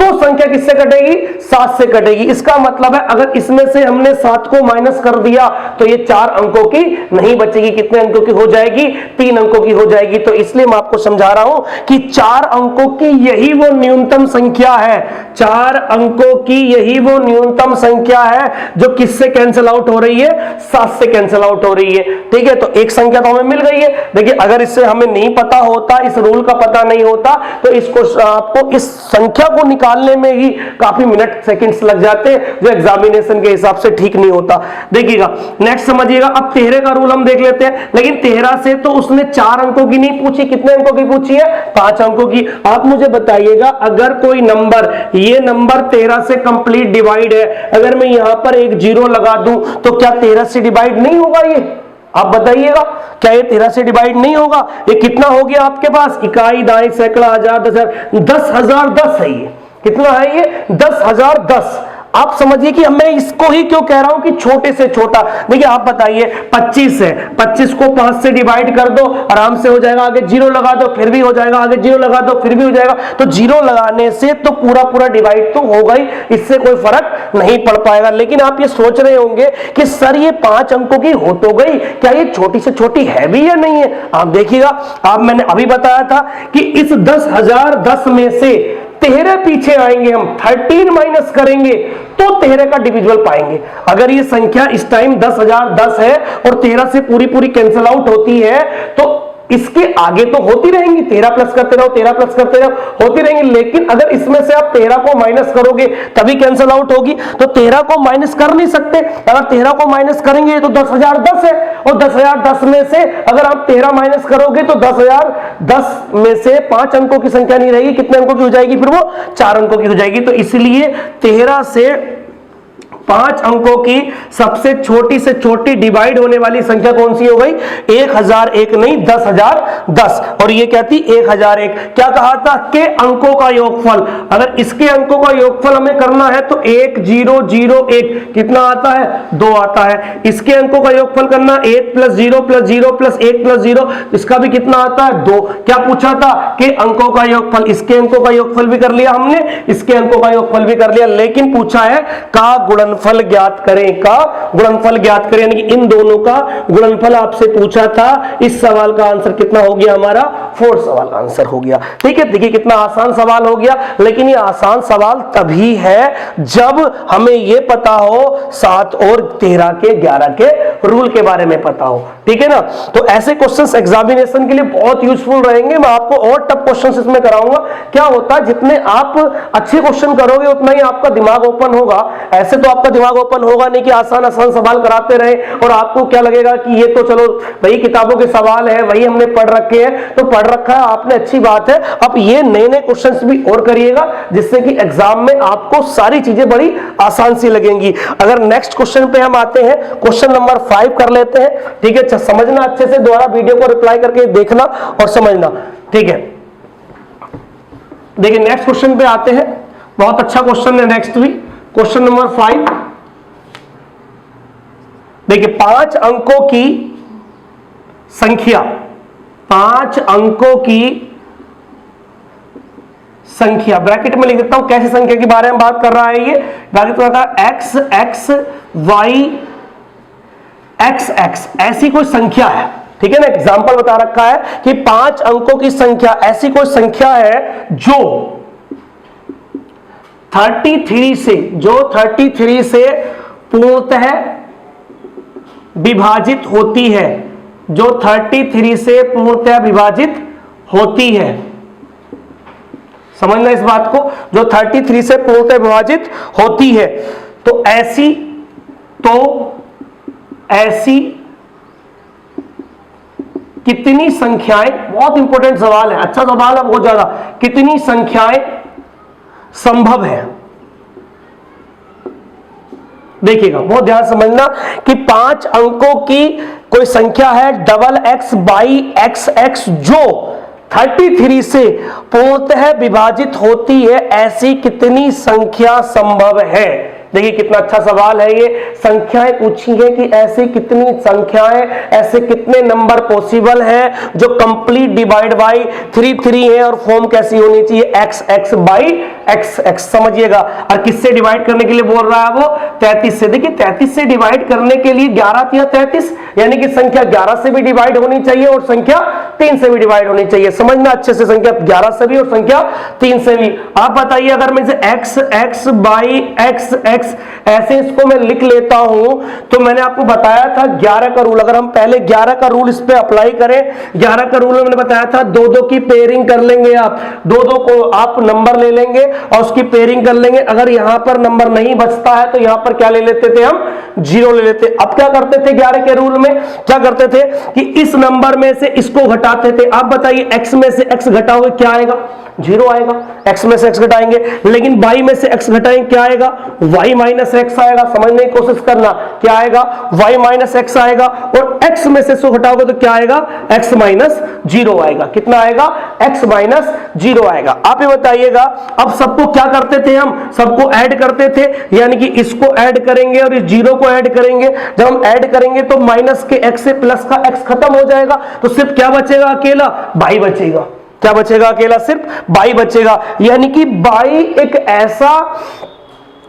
तो संख्या किससे कटेगी? 7 से कटेगी। इसका मतलब है अगर इसमें से हमने 7 को माइनस कर दिया तो ये 4 अंकों की नहीं बचेगी। कितने अंकों की हो जाएगी? 3 अंकों की हो जाएगी। तो इसलिए मैं आपको समझा रहा हूं कि 4 अंकों की यही वो न्यूनतम संख्या है, 4 अंकों की यही वो न्यूनतम संख्या है जो किससे कैंसिल आउट हो रही है? 7 से कैंसिल आउट हो रही है। ठीक है, तो एक संख्या तो हमें मिल गई है। देखिए अगर इससे हमें नहीं पता होता, इस रूल का पता नहीं होता तो इसको आपको इस संख्या को निकालने में ही काफी मिनट सेकंड्स लग जाते हैं, जो एग्जामिनेशन के हिसाब से ठीक नहीं होता। देखिएगा नेक्स्ट समझिएगा। अब 13 का रूल हम देख लेते हैं, लेकिन 13 से तो उसने 4 अंकों की नहीं पूछी, कितने अंकों की पूछी है? 5 अंकों की। आप मुझे बताइएगा अगर कोई नंबर, ये नंबर 13 से कंप्लीट डिवाइड है, अगर मैं यहां पर एक 0 लगा दूं तो क्या 13 से डिवाइड नहीं होगा? ये आप बताइएगा, क्या ये 13 से डिवाइड नहीं होगा? ये कितना हो गया आपके पास? इकाई, दाई, सैकड़ा, हजार, 10,010 है। ये कितना है? ये 10,010। आप समझिए कि मैं इसको ही क्यों कह रहा हूं कि छोटे से छोटा। देखिए आप बताइए 25 है, 25 को 5 से डिवाइड कर दो, आराम से हो जाएगा। आगे 0 लगा दो फिर भी हो जाएगा, आगे 0 लगा दो फिर भी हो जाएगा। तो 0 लगाने से तो पूरा डिवाइड तो होगा ही, इससे कोई फर्क नहीं पड़ पाएगा। लेकिन आप ये सोच रहे होंगे कि सर ये 5 अंकों की हो तो गई, क्या ये छोटी से छोटी है भी या नहीं है? आप देखिएगा, आप मैंने अभी बताया था कि इस 10,010 में से 13 पीछे आएंगे, हम 13 माइनस करेंगे तो 13 का डिविजिबल पाएंगे। अगर ये संख्या इस टाइम 10,010 है और 13 से पूरी कैंसिल आउट होती है तो इसके आगे तो होती रहेंगी, 13 प्लस करते रहो, 13 प्लस करते रहो, होती रहेंगी। लेकिन अगर इसमें से आप 13 को माइनस करोगे तभी कैंसिल आउट होगी। तो 13 को माइनस कर नहीं सकते। अगर 13 को माइनस करेंगे तो 10,010 है, और 10,010 में से अगर आप 13 माइनस करोगे तो 10,010 में से 5 अंकों की संख्या नहीं रहेगी। कितने अंकों की हो जाएगी? फिर वो 4 अंकों की हो जाएगी। तो इसलिए 13 से 5 अंकों की सबसे छोटी से छोटी डिवाइड होने वाली संख्या कौन सी हो गई? 1001 नहीं, 10,010। और ये क्या थी? 1001। क्या कहा था? के अंकों का योगफल। अगर इसके अंकों का योगफल हमें करना है तो 1001 कितना आता है? 2 आता है। इसके अंकों का योगफल करना 1 + 0 + 0 + 1 + 0, इसका भी कितना आता है? 2। क्या पूछा था? के अंकों का योगफल। इसके अंकों का योगफल भी कर लिया हमने, इसके अंकों का योगफल भी कर लिया, लेकिन पूछा है का गुणनफल ज्ञात करें, का गुणनफल ज्ञात करें, यानी कि इन दोनों का गुणनफल आपसे पूछा था। इस सवाल का आंसर कितना हो गया हमारा? 4 सवाल का आंसर हो गया। ठीक है, देखिए कितना आसान सवाल हो गया। लेकिन ये आसान सवाल तभी है जब हमें ये पता हो 7 और 13 के 11 के रूल के बारे में पता हो। ठीक है ना? तो ऐसे क्वेश्चंस एग्जामिनेशन के लिए बहुत यूजफुल रहेंगे। मैं आपको और टफ क्वेश्चंस इसमें कराऊंगा। क्या होता है, जितने आप अच्छे क्वेश्चन करोगे उतना ही आपका दिमाग ओपन होगा। ऐसे तो आपका दिमाग ओपन होगा नहीं कि आसान आसान सवाल कराते रहे और आपको क्या लगेगा कि ये तो चलो वही किताबों के सवाल है, वही हमने पढ़ रखे हैं, तो पढ़ रखा है आपने, अच्छी बात है। अब ये नए नए क्वेश्चंस भी और करिएगा जिससे कि एग्जाम में आपको सारी चीजें बड़ी आसान सी लगेंगी। अगर नेक्स्ट क्वेश्चन पे हम आते हैं, क्वेश्चन नंबर 5 कर लेते हैं। ठीक है, समझना अच्छे से, दोबारा वीडियो को रिप्लाई करके देखना और समझना। ठीक है, देखिए नेक्स्ट क्वेश्चन पे आते हैं। बहुत अच्छा क्वेश्चन है नेक्स्ट भी, क्वेश्चन नंबर 5। देखिए 5 अंकों की संख्या, 5 अंकों की संख्या, ब्रैकेट में लिख देता हूं कैसी संख्या के बारे में बात कर रहा है ये। ब्रैकेट में x x y x x, ऐसी कोई संख्या है। ठीक है ना, एग्जांपल बता रखा है कि 5 अंकों की संख्या, ऐसी कोई संख्या है जो 33 से पूर्णतः विभाजित होती है, जो 33 से पूर्णतः विभाजित होती है। समझना इस बात को, जो 33 से पूर्णतः विभाजित होती है। तो ऐसी कितनी संख्याएं, बहुत इंपॉर्टेंट सवाल है, अच्छा सवाल है बहुत ज्यादा, कितनी संख्याएं संभव है। देखिएगा बहुत ध्यान समझना कि 5 अंकों की कोई संख्या है XX by XX जो 33 से पूर्णतः विभाजित होती है, ऐसी कितनी संख्या संभव है, देखिए कितना अच्छा सवाल है ये। संख्याएं पूछी है कि ऐसे कितनी संख्याएं, ऐसे कितने नंबर पॉसिबल है जो कंप्लीट डिवाइड बाई 3 है और फॉर्म कैसी होनी चाहिए, x x by x x. समझिएगा, और किससे डिवाइड करने के लिए बोल रहा है वो, 33 से। देखिए 33 से डिवाइड करने के लिए 11 या 33, यानी कि संख्या 11 से भी डिवाइड होनी चाहिए और संख्या 3 से भी डिवाइड होनी चाहिए। समझना अच्छे से, संख्या 11 से भी और संख्या 3 से भी। आप बताइए, अगर मैं इसे x x by x x ऐसे इसको मैं लिख लेता हूं, तो मैंने आपको बताया था 11 का रूल, अगर हम पहले 11 का रूल इस पे अप्लाई करें, 11 का रूल मैंने बताया था 2-2 की पेयरिंग कर लेंगे आप, 2-2 को आप नंबर ले लेंगे और उसकी पेयरिंग कर लेंगे। अगर यहां पर नंबर नहीं बचता है तो यहां पर क्या ले लेते थे हम, 0 ले लेते। अब क्या करते थे 11 के रूल में, क्या करते थे कि इस नंबर में से इसको घटाते थे। आप बताइए x में से x घटाओगे क्या आएगा, 0 आएगा। x में से x घटाएंगे, लेकिन y में से x घटाएंगे क्या आएगा, y माइनस x आएगा। समझने की कोशिश करना, क्या आएगा, y माइनस x आएगा। और x में से 100 घटाओगे तो क्या आएगा, x माइनस 0 आएगा। कितना आएगा, x माइनस 0 आएगा। आप ये बताइएगा, अब सबको क्या करते थे हम, सबको ऐड करते थे, यानी कि इसको ऐड करेंगे और इस 0 को ऐड करेंगे। जब हम ऐड करेंगे तो माइनस के x से प्लस का x खत्म हो जाएगा, तो सिर्फ क्या बचेगा, अकेला y बचेगा। क्या बचेगा, अकेला सिर्फ y बचेगा। यानी कि y एक ऐसा,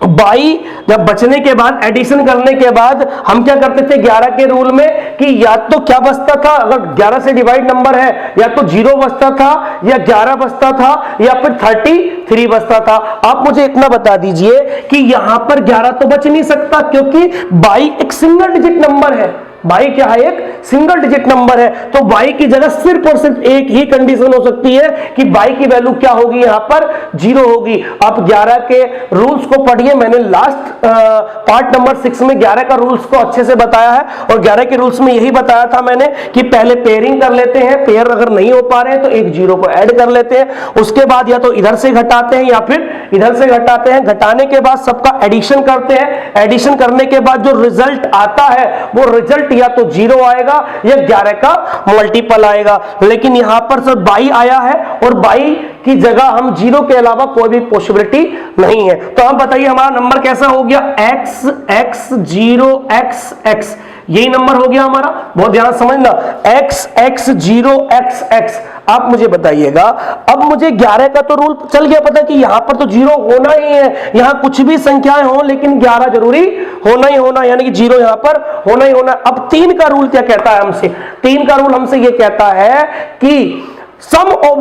y जब बचने के बाद, एडिशन करने के बाद हम क्या करते थे 11 के रूल में कि या तो क्या बचता था, अगर 11 से डिवाइड नंबर है, या तो 0 बचता था या 11 बचता था या फिर 33 बचता था। आप मुझे इतना बता दीजिए कि यहां पर 11 तो बच नहीं सकता, क्योंकि y एक सिंगल डिजिट नंबर है। y क्या है, एक सिंगल डिजिट नंबर है, तो y की जगह सिर्फ और सिर्फ एक ही कंडीशन हो सकती है कि y की वैल्यू क्या होगी, यहां पर 0 होगी। आप 11 के रूल्स को पढ़िए, मैंने लास्ट पार्ट नंबर 6 में 11 का रूल्स को अच्छे से बताया है, और 11 के रूल्स में यही बताया था मैंने कि पहले पेयरिंग कर लेते हैं, पेयर अगर नहीं हो पा रहे हैं तो एक 0 को ऐड कर लेते हैं, उसके बाद या तो इधर से घटाते हैं या फिर इधर से घटाते हैं। घटाने के बाद सबका एडिशन करते हैं, एडिशन करने के बाद जो रिजल्ट आता है वो रिजल्ट या तो 0 आएगा या 11 का मल्टीपल आएगा। लेकिन यहां पर सब y आया है और y की जगह हम 0 के अलावा कोई भी पॉसिबिलिटी नहीं है। तो आप बताइए हमारा नंबर कैसा हो गया, x x 0 x x, यही नंबर हो गया हमारा। बहुत ध्यान समझना, x x 0 x x। आप मुझे बताइएगा, अब मुझे 11 का तो रूल चल गया पता कि यहां पर तो 0 होना ही है, यहां कुछ भी संख्याएं हो लेकिन 11 जरूरी होना ही होना, यानी कि 0 यहां पर होना ही होना। अब 3 का रूल क्या कहता है हमसे, 3 का रूल हमसे ये कहता है कि sum of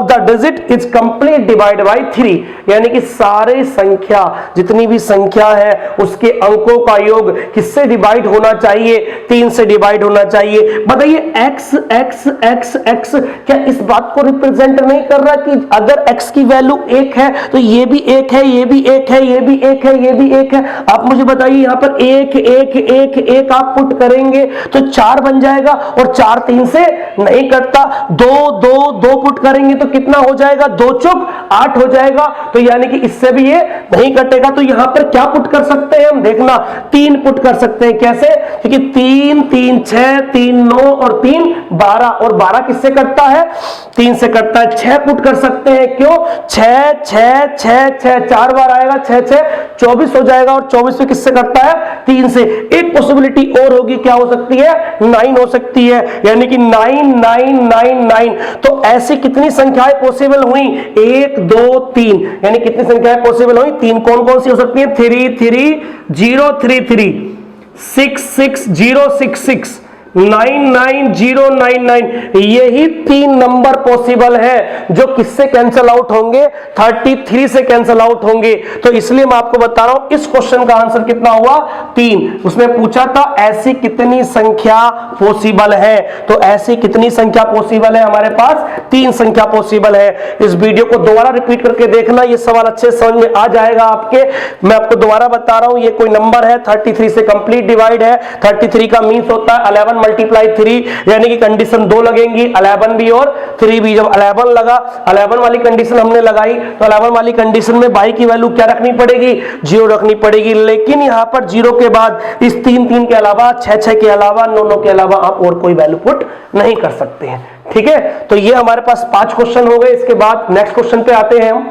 the digit is complete divide by 3, यानी कि सारे संख्या, जितनी भी संख्या है उसके अंकों का योग किससे डिवाइड होना चाहिए, 3 से डिवाइड होना चाहिए। बताइए x x x x क्या इस बात को रिप्रेजेंट नहीं कर रहा कि अगर x की वैल्यू 1 है तो ये भी 1 है, ये भी 1 है, ये भी 1 है, ये भी 1 है। आप मुझे बताइए यहां पर 1 1 1 1 आप पुट करेंगे तो 4 बन जाएगा, और 4 3 से नहीं कटता। 2 2 2 पुट करेंगे तो कितना हो जाएगा, 2 चौक 8 हो जाएगा, तो यानी कि इससे भी ये नहीं कटेगा। तो यहां पर क्या पुट कर सकते हैं हम, देखना 3 पुट कर सकते हैं। कैसे, क्योंकि 3 3 6 3 9 और 3 12, और 12 किससे कटता है, 3 से कटता है। 6 पुट कर सकते हैं, क्यों, 6 6 6 6 4 बार आएगा, 6 6 24 हो जाएगा, और 24 पे किससे कटता है, 3 से। एक पॉसिबिलिटी और होगी, क्या हो सकती है, 9 हो सकती है, यानी कि 9 9 9 9। तो ऐसी कितनी संख्याएं पॉसिबल हुई, 1 2 3, यानी कितनी संख्याएं पॉसिबल हुई, 3। कौन कौन सी हो सकती है, 3 3 0 3 3, 6 6 0 6 6, 9 9 0 9 9, यही 3 नंबर पॉसिबल है जो किससे कैंसल आउट होंगे, 33 से कैंसल आउट होंगे। तो इसलिए मैं आपको बता रहा हूं इस क्वेश्चन का आंसर कितना हुआ, 3। उसने पूछा था ऐसी कितनी संख्या पॉसिबल है, तो ऐसी कितनी संख्या पॉसिबल है, हमारे पास 3 संख्या पॉसिबल है। इस वीडियो को दोबारा रिपीट करके देखना, ये सवाल अच्छे समझ में आ जाएगा आपके। मैं आपको दोबारा बता रहा हूं, ये कोई नंबर है 33 से कंप्लीट डिवाइड है। 33 का मीन्स होता है 11 मल्टीप्लाई 3, यानी कि कंडीशन 2 लगेंगी, 11 भी और 3 भी। जब 11 लगा, 11 वाली कंडीशन हमने लगाई, तो 11 वाली कंडीशन में y की वैल्यू क्या रखनी पड़ेगी, 0 रखनी पड़ेगी। लेकिन यहां पर 0 के बाद इस 3 3 के अलावा, 6 6 के अलावा, 9 9 के अलावा आप और कोई वैल्यू पुट नहीं कर सकते हैं। ठीक है, तो ये हमारे पास 5 क्वेश्चन हो गए। इसके बाद नेक्स्ट क्वेश्चन पे आते हैं हम।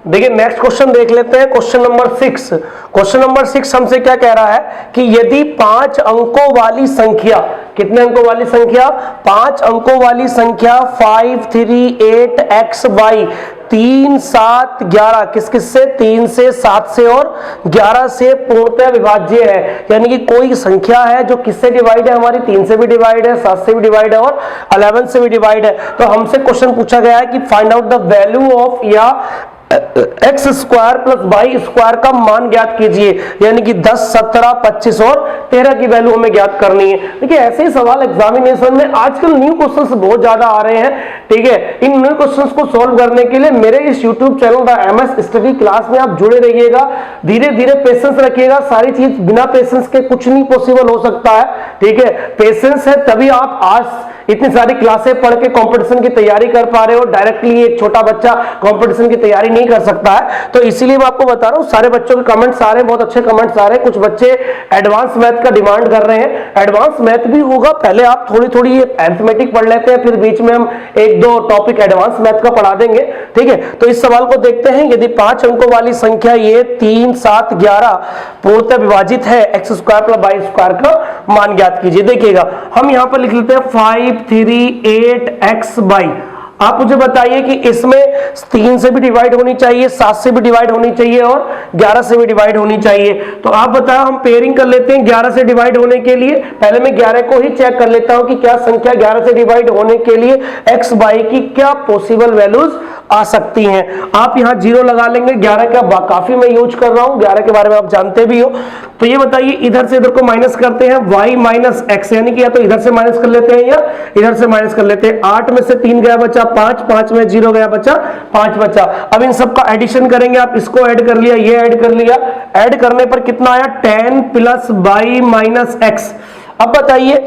देखिए नेक्स्ट क्वेश्चन देख लेते हैं, क्वेश्चन नंबर 6। क्वेश्चन नंबर 6 हमसे क्या कह रहा है कि यदि 5 अंकों वाली संख्या, कितने अंकों वाली संख्या, 5 अंकों वाली संख्या 5 3 8 x y 3 7 11 किस किस से, 3 से, 7 से और 11 से पूर्णतः विभाज्य है। यानी कि कोई संख्या है जो किससे डिवाइड है, हमारी 3 से भी डिवाइड है, 7 से भी डिवाइड है और 11 से भी डिवाइड है। तो हमसे क्वेश्चन पूछा गया है कि find out the value of या X square plus Y square का मान ज्ञात कीजिए। यानी कि 10 17 25 और 13 की वैल्यू हमें ज्ञात करनी है। देखिए ऐसे ही सवाल एग्जामिनेशन में आजकल न्यू क्वेश्चंस बहुत ज्यादा आ रहे हैं, ठीक है। इन न्यू क्वेश्चंस को सॉल्व करने के लिए मेरे इस YouTube channel the MS study class में आप जुड़े रहिएगा, धीरे धीरे पेशेंस रखिएगा। सारी चीज बिना पेशेंस के कुछ नहीं पॉसिबल हो सकता है, ठीक है। पेशेंस है तभी आप आज इतनी सारी क्लासें पढ़ के कंपटीशन की तैयारी कर पा रहे हो। डायरेक्टली एक छोटा बच्चा कंपटीशन की तैयारी नहीं कर सकता है। तो इसीलिए मैं आपको बता रहा हूं, सारे बच्चों के कमेंट्स आ रहे हैं, बहुत अच्छे कमेंट्स आ रहे हैं। कुछ बच्चे एडवांस मैथ का डिमांड कर रहे हैं, एडवांस मैथ भी होगा। पहले आप थोड़ी थोड़ी अरिथमेटिक पढ़ लेते हैं, फिर बीच में हम 1-2 टॉपिक एडवांस मैथ का पढ़ा देंगे, ठीक है। तो इस सवाल को देखते हैं। यदि 5 अंकों वाली संख्या ये 3 7 11 पूर्णतः विभाजित है, X square plus Y square का मान ज्ञात कीजिए। देखिएगा हम यहां पर लिख लेते हैं 5 3 8 x y। आप मुझे बताइए कि इसमें 3 से भी डिवाइड होनी चाहिए, 7 से भी डिवाइड होनी चाहिए और 11 से भी डिवाइड होनी चाहिए। तो आप बताओ, हम पेयरिंग कर लेते हैं 11 से डिवाइड होने के लिए। पहले मैं 11 को ही चेक कर लेता हूं कि क्या संख्या 11 से डिवाइड होने के लिए x y की क्या पॉसिबल वैल्यूज आ सकती हैं। आप यहां 0 लगा लेंगे। 11 का काफी मैं यूज कर रहा हूं, 11 के बारे में आप जानते भी हो। तो ये बताइए, इधर से इधर को माइनस करते हैं, y माइनस x, यानी कि या तो इधर से माइनस कर लेते हैं या इधर से माइनस कर लेते हैं। 8 में से 3 गया बचा 5, 5 में 0 गया बचा 5 बचा। अब इन सब का एडिशन करेंगे। आप इसको ऐड कर लिया, ये ऐड कर लिया, ऐड करने पर कितना आया 10 प्लस y माइनस x। अब बताइए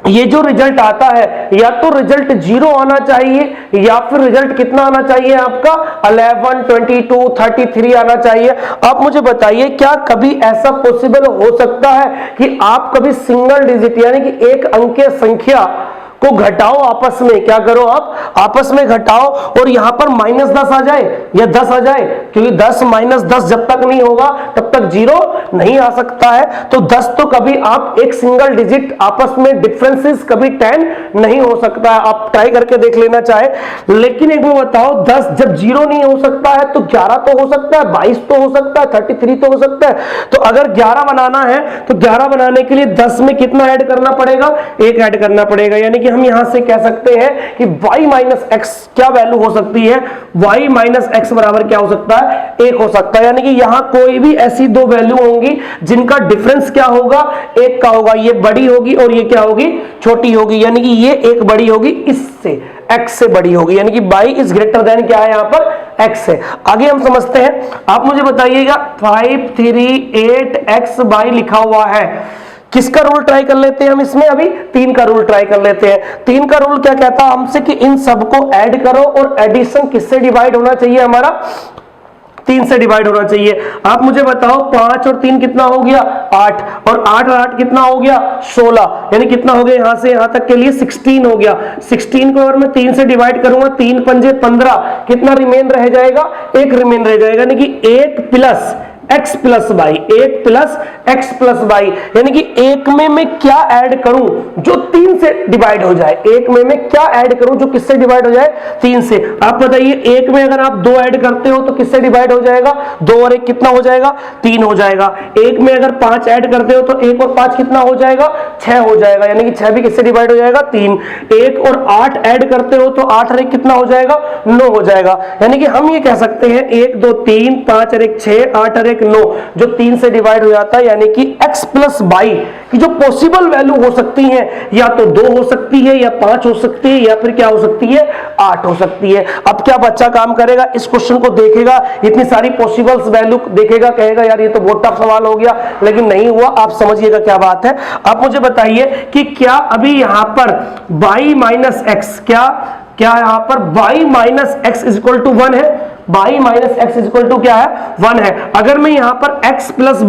ये जो रिजल्ट आता है, या तो रिजल्ट 0 आना चाहिए या फिर रिजल्ट कितना आना चाहिए आपका 11 22 33 आना चाहिए। आप मुझे बताइए, क्या कभी ऐसा पॉसिबल हो सकता है कि आप कभी सिंगल डिजिट यानी कि एक अंकीय संख्या को घटाओ, आपस में क्या करो, आप आपस में घटाओ और यहां पर -10 आ जाए या 10 आ जाए? क्योंकि 10 - 10 जब तक नहीं होगा तब तक 0 नहीं आ सकता है। तो 10 तो कभी आप एक सिंगल डिजिट आपस में डिफरेंसेस कभी 10 नहीं हो सकता है। आप ट्राई करके देख लेना चाहे। लेकिन एक बार बताओ, 10 जब 0 नहीं हो सकता है तो 11 तो हो सकता है, 22 तो हो सकता है, 33 तो हो सकता है। तो अगर 11 बनाना है तो 11 बनाने के लिए 10 में कितना ऐड करना पड़ेगा, 1 ऐड करना पड़ेगा। यानी कि हम यहां से कह सकते हैं कि y माइनस एक्स क्या वैल्यू हो सकती है, y माइनस एक्स बराबर क्या हो सकता है, 1 हो सकता है। यानी कि यहां कोई भी ऐसी 2 वैल्यू होंगी जिनका डिफरेंस क्या होगा, 1 का होगा। ये बड़ी होगी और ये क्या होगी, छोटी होगी। यानी कि ये एक बड़ी होगी, इससे x से बड़ी होगी। यानी कि y इज ग्रेटर देन क्या है, यहां पर x है। आगे हम समझते हैं। आप मुझे बताइएगा 5 3 8 x y लिखा हुआ है, किसका रूल ट्राई कर लेते हैं हम इसमें? अभी 3 का रूल ट्राई कर लेते हैं। 3 का रूल क्या कहता है हमसे कि इन सबको ऐड करो और एडिशन किससे डिवाइड होना चाहिए, हमारा 3 से डिवाइड होना चाहिए। आप मुझे बताओ 5 और 3 कितना हो गया, 8, और 8 और 8 कितना हो गया, 16। यानी कितना हो गया, यहां से यहां तक के लिए 16 हो गया। 16 को अगर मैं 3 से डिवाइड करूंगा, 3 पंजे 15, कितना रिमेन रह जाएगा, 1 रिमेन रह जाएगा। यानी कि 1 plus x plus Y, 1 plus x plus Y. यानी कि 1 में मैं क्या ऐड करूं जो 3 से डिवाइड हो जाए, 1 में मैं क्या ऐड करूं जो किससे डिवाइड हो जाए, 3 से। आप बताइए 1 में अगर आप 2 ऐड करते हो तो किससे डिवाइड हो जाएगा, 2 और 1 कितना हो जाएगा, 3 हो जाएगा। 1 में अगर 5 ऐड करते हो तो 1 और 5 कितना हो जाएगा, 6 हो जाएगा। यानी कि 6 भी किससे डिवाइड हो जाएगा, 3। 1 और 8 ऐड करते हो तो 8 और 1 कितना हो जाएगा, 9 हो जाएगा। यानी कि हम ये कह सकते हैं 1 2 3 5 और 1 6 8 और 1 9, जो 3 से डिवाइड हो जाता है। यानी कि x प्लस वाई की जो पॉसिबल वैल्यू हो सकती है, या तो 2 हो सकती है, या 5 हो सकती है, या फिर क्या हो सकती है, 8 हो सकती है। अब क्या बच्चा काम करेगा, इस क्वेश्चन को देखेगा, इतनी सारी पॉसिबल वैल्यू देखेगा, कहेगा यार ये तो बहुत टफ सवाल हो गया, लेकिन नहीं हुआ। आप समझिएगा क्या बात है। आप मुझे बताइए कि क्या अभी यहां पर y माइनस एक्स, क्या यहां पर y minus X is equal to 1 है, y minus X is equal to क्या है, 1 है। अगर मैं यहां पर x प्लस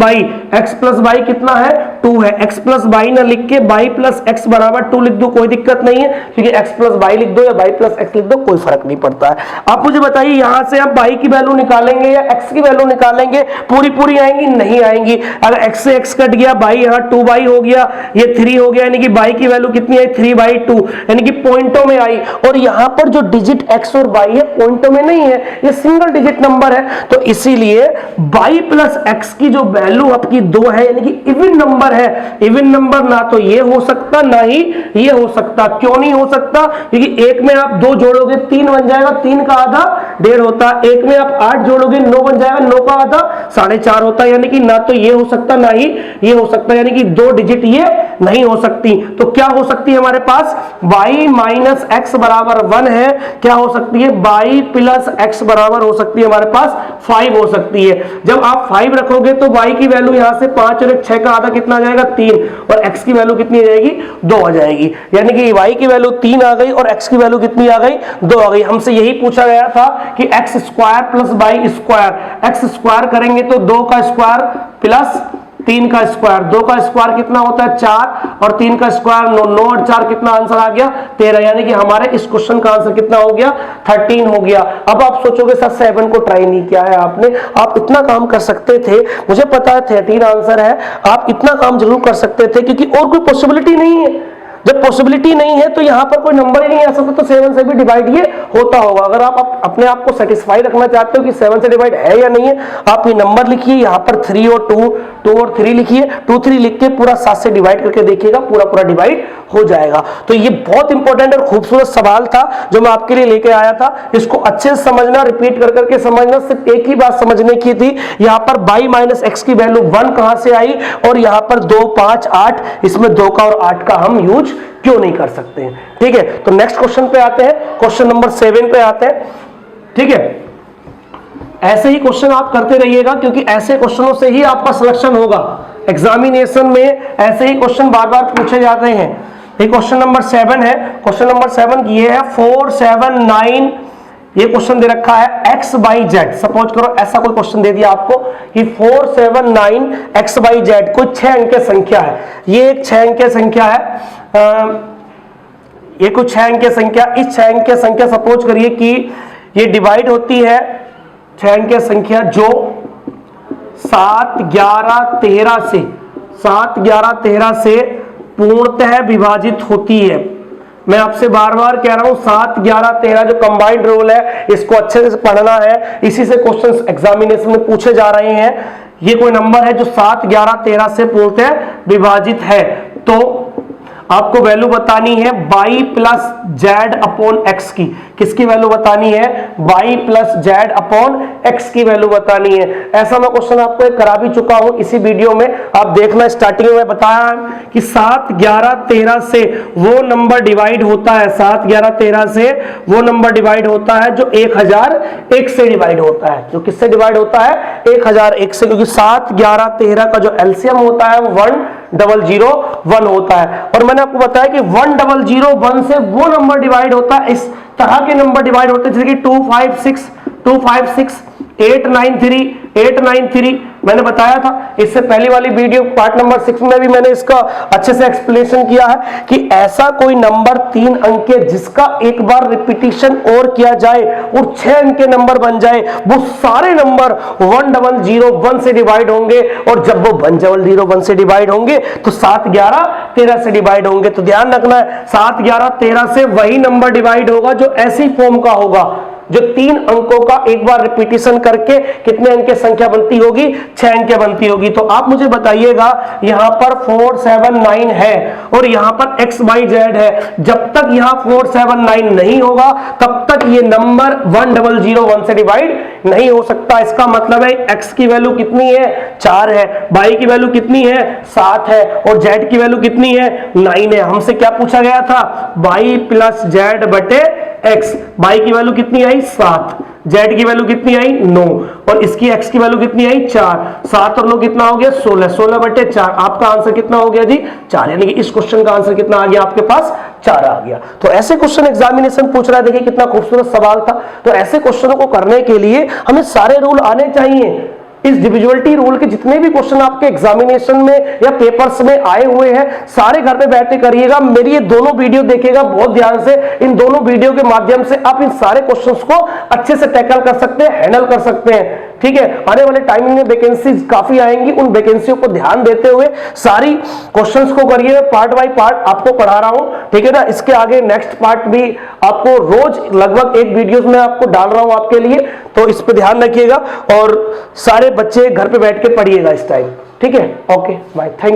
वाई कितना है, 2 है। x प्लस बाई ना लिख के बाई प्लस एक्स बराबर 2 लिख दो, कोई दिक्कत नहीं है, क्योंकि x प्लस बाई लिख दो या बाई प्लस एक्स लिख दो, कोई फर्क नहीं पड़ता है। आप मुझे बताइए यहां से हम बाई की वैल्यू निकालेंगे या x की वैल्यू निकालेंगे, पूरी पूरी आएंगी? नहीं आएंगी। अगर x से x कट गया, बाई यहाँ 2 बाई हो गया, ये 3 हो गया, यानी कि बाई की वैल्यू कितनी आई? 3/2, यानी कि पॉइंटों में आई। और यहां पर जो डिजिट x और बाई है पॉइंटों में नहीं है, ये सिंगल डिजिट नंबर है, तो इसीलिए बाई प्लस एक्स की जो वैल्यू आपकी 2 है, यानी कि इवन नंबर है। इवन नंबर ना तो ये हो सकता ना ही ये हो सकता। क्यों नहीं हो सकता? क्योंकि एक में आप 2 जोड़ोगे 3 बन जाएगा, 3 का आधा 1.5 होता। एक में आप 8 जोड़ोगे 9 बन जाएगा, 9 का आधा 4.5 होता है। यानी कि ना तो ये हो सकता ना ही ये हो सकता, यानी कि 2 डिजिट ये नहीं हो सकती। तो क्या हो सकती है हमारे पास? y माइनस एक्स बराबर 1 है। क्या हो सकती है? y प्लस एक्स बराबर हो सकती है हमारे पास 5 हो सकती है। जब आप 5 रखोगे तो y की वैल्यू यहां से 5 और 6 का आधा कितना आ जाएगा? 3, और x की वैल्यू कितनी आ जाएगी? 2 आ जाएगी। यानी कि y की वैल्यू 3 आ गई और x की वैल्यू कितनी आ गई? 2 आ गई। हमसे यही पूछा गया था कि X square plus Y square, X square करेंगे तो 2 का स्क्वायर प्लस 3 का स्क्वायर, 2 का स्क्वायर कितना होता है? 4, और 3 का स्क्वायर 9, 9 और 4 कितना आंसर आ गया? 13। यानी कि हमारे इस क्वेश्चन का आंसर कितना हो गया? 13 हो गया। अब आप सोचोगे सर 7 को ट्राई नहीं किया है आपने, आप इतना काम कर सकते थे। मुझे पता है 13 आंसर है, आप इतना काम जरूर कर सकते थे, क्योंकि और कोई पॉसिबिलिटी नहीं है। जब पॉसिबिलिटी नहीं है तो यहां पर कोई नंबर ही नहीं आ सकता, तो 7 से भी डिवाइड ये होता होगा। अगर आप अपने आप को सेटिस्फाई रखना चाहते हो कि 7 से डिवाइड है या नहीं है, आप ये नंबर लिखिए, यहां पर 3 और 2 और 3 लिखिए, 2 3 लिख के पूरा 7 से डिवाइड करके देखिएगा, पूरा पूरा डिवाइड हो जाएगा। तो ये बहुत इंपॉर्टेंट और खूबसूरत सवाल था जो मैं आपके लिए लेके आया था। इसको अच्छे से समझना, रिपीट कर करके समझना। सिर्फ एक ही बात समझने की थी, यहां पर y माइनस एक्स की वैल्यू 1 कहां से आई, और यहां पर 2 5 8, इसमें 2 का और 8 का हम यूज क्यों नहीं कर सकते हैं। ठीक है, तो नेक्स्ट क्वेश्चन पे आते हैं, क्वेश्चन नंबर 7 पे आते हैं। ठीक है, ऐसे ही क्वेश्चन आप करते रहिएगा, क्योंकि ऐसे क्वेश्चनों से ही आपका सिलेक्शन होगा एग्जामिनेशन में। ऐसे ही क्वेश्चन बार बार पूछे जाते हैं। ये क्वेश्चन नंबर 7 है। क्वेश्चन नंबर 7 ये है 4 7 9। ये क्वेश्चन दे रखा है x by z। सपोज करो ऐसा कोई क्वेश्चन दे दिया आपको कि 4 7 9 x by z, कोई 6 अंक की संख्या है। ये एक 6 अंक की संख्या है, ये कुछ 6 अंक की संख्या। इस 6 अंक की संख्या सपोज करिए कि ये डिवाइड होती है 6 अंक की संख्या जो 7 11 13 से 7 11 13 से पूर्णतः विभाजित होती है। मैं आपसे बार बार कह रहा हूं 7 11 13 जो कंबाइंड रोल है, इसको अच्छे से पढ़ना है। इसी से क्वेश्चंस एग्जामिनेशन में पूछे जा रहे हैं। ये कोई नंबर है जो 7 11 13 से पूर्णतः विभाजित है, तो आपको वैल्यू बतानी है y plus Z upon x की। किसकी वैल्यू बतानी है? y plus Z upon x की वैल्यू बतानी है। ऐसा मैं क्वेश्चन आपको एक करा भी चुका हूं इसी वीडियो में, आप देखना। स्टार्टिंग में बताया कि 7 11 13 से वो नंबर डिवाइड होता है, 7 11 13 से वो नंबर डिवाइड होता है जो 1001 से डिवाइड होता है। जो किससे डिवाइड होता है? 1001 से, क्योंकि 7 11 13 का जो एलसीएम होता है वो 1001 होता है। और मैंने आपको बताया कि 1001 से वो नंबर डिवाइड होता है, इस तरह के नंबर डिवाइड होते हैं जैसे कि 256 256 893 893। मैंने बताया था इससे पहली वाली वीडियो पार्ट नंबर 6 में भी मैंने इसका अच्छे से एक्सप्लेनेशन किया है कि ऐसा कोई नंबर 3 अंक के जिसका एक बार रिपीटिशन और किया जाए और 6 अंक के नंबर बन जाए, वो सारे नंबर 1001 से डिवाइड होंगे। और जब वो 1001 से डिवाइड होंगे तो 7 11 13 से डिवाइड होंगे। तो ध्यान रखना है 7 11 13 से वही नंबर डिवाइड होगा जो ऐसी फॉर्म का होगा, जो 3 अंकों का एक बार रिपीटिशन करके कितने अंक की संख्या बनती होगी? 6 अंक बनती होगी। तो आप मुझे बताइएगा यहां पर 4 7 9 है और यहां पर x y z है। जब तक यहां 4 7 9 नहीं होगा तब तक ये नंबर 1001 से डिवाइड नहीं हो सकता। इसका मतलब है x की वैल्यू कितनी है? 4 है, y की वैल्यू कितनी है? 7 है, और z की वैल्यू कितनी है? 9 है। हमसे क्या पूछा गया था? y प्लस जेड बटे x। y की वैल्यू कितनी आई? 7, z की वैल्यू कितनी आई? 9, और इसकी x की वैल्यू कितनी आई? 4। 7 और 9 कितना हो गया? 16, 16 बटे 4। आपका आंसर कितना हो गया जी? 4। यानी कि इस क्वेश्चन का आंसर कितना आ गया आपके पास? 4 आ गया। तो ऐसे क्वेश्चन एग्जामिनेशन पूछ रहा है, देखिए कितना खूबसूरत सवाल था। तो ऐसे क्वेश्चनों को करने के लिए हमें सारे रूल आने चाहिए। इस डिविजिबिलिटी रूल के जितने भी क्वेश्चन आपके एग्जामिनेशन में या पेपर्स में आए हुए हैं सारे घर पे बैठ के करिएगा। मेरी ये दोनों वीडियो देखिएगा बहुत ध्यान से। इन दोनों वीडियो के माध्यम से आप इन सारे क्वेश्चंस को अच्छे से टैकल कर सकते हैं, हैंडल कर सकते हैं। ठीक है, आने वाले टाइमिंग में वैकेंसीज काफी आएंगी, उन वैकेंसियों को ध्यान देते हुए सारी क्वेश्चंस को करिए। पार्ट बाय पार्ट आपको पढ़ा रहा हूं, ठीक है ना। इसके आगे नेक्स्ट पार्ट भी आपको रोज लगभग एक वीडियोस में आपको डाल रहा हूं आपके लिए, तो इस पे ध्यान रखिएगा और सारे बच्चे घर पे बैठ के पढ़िएगा इस टाइम। ठीक है, ओके बाय, थैंक यू।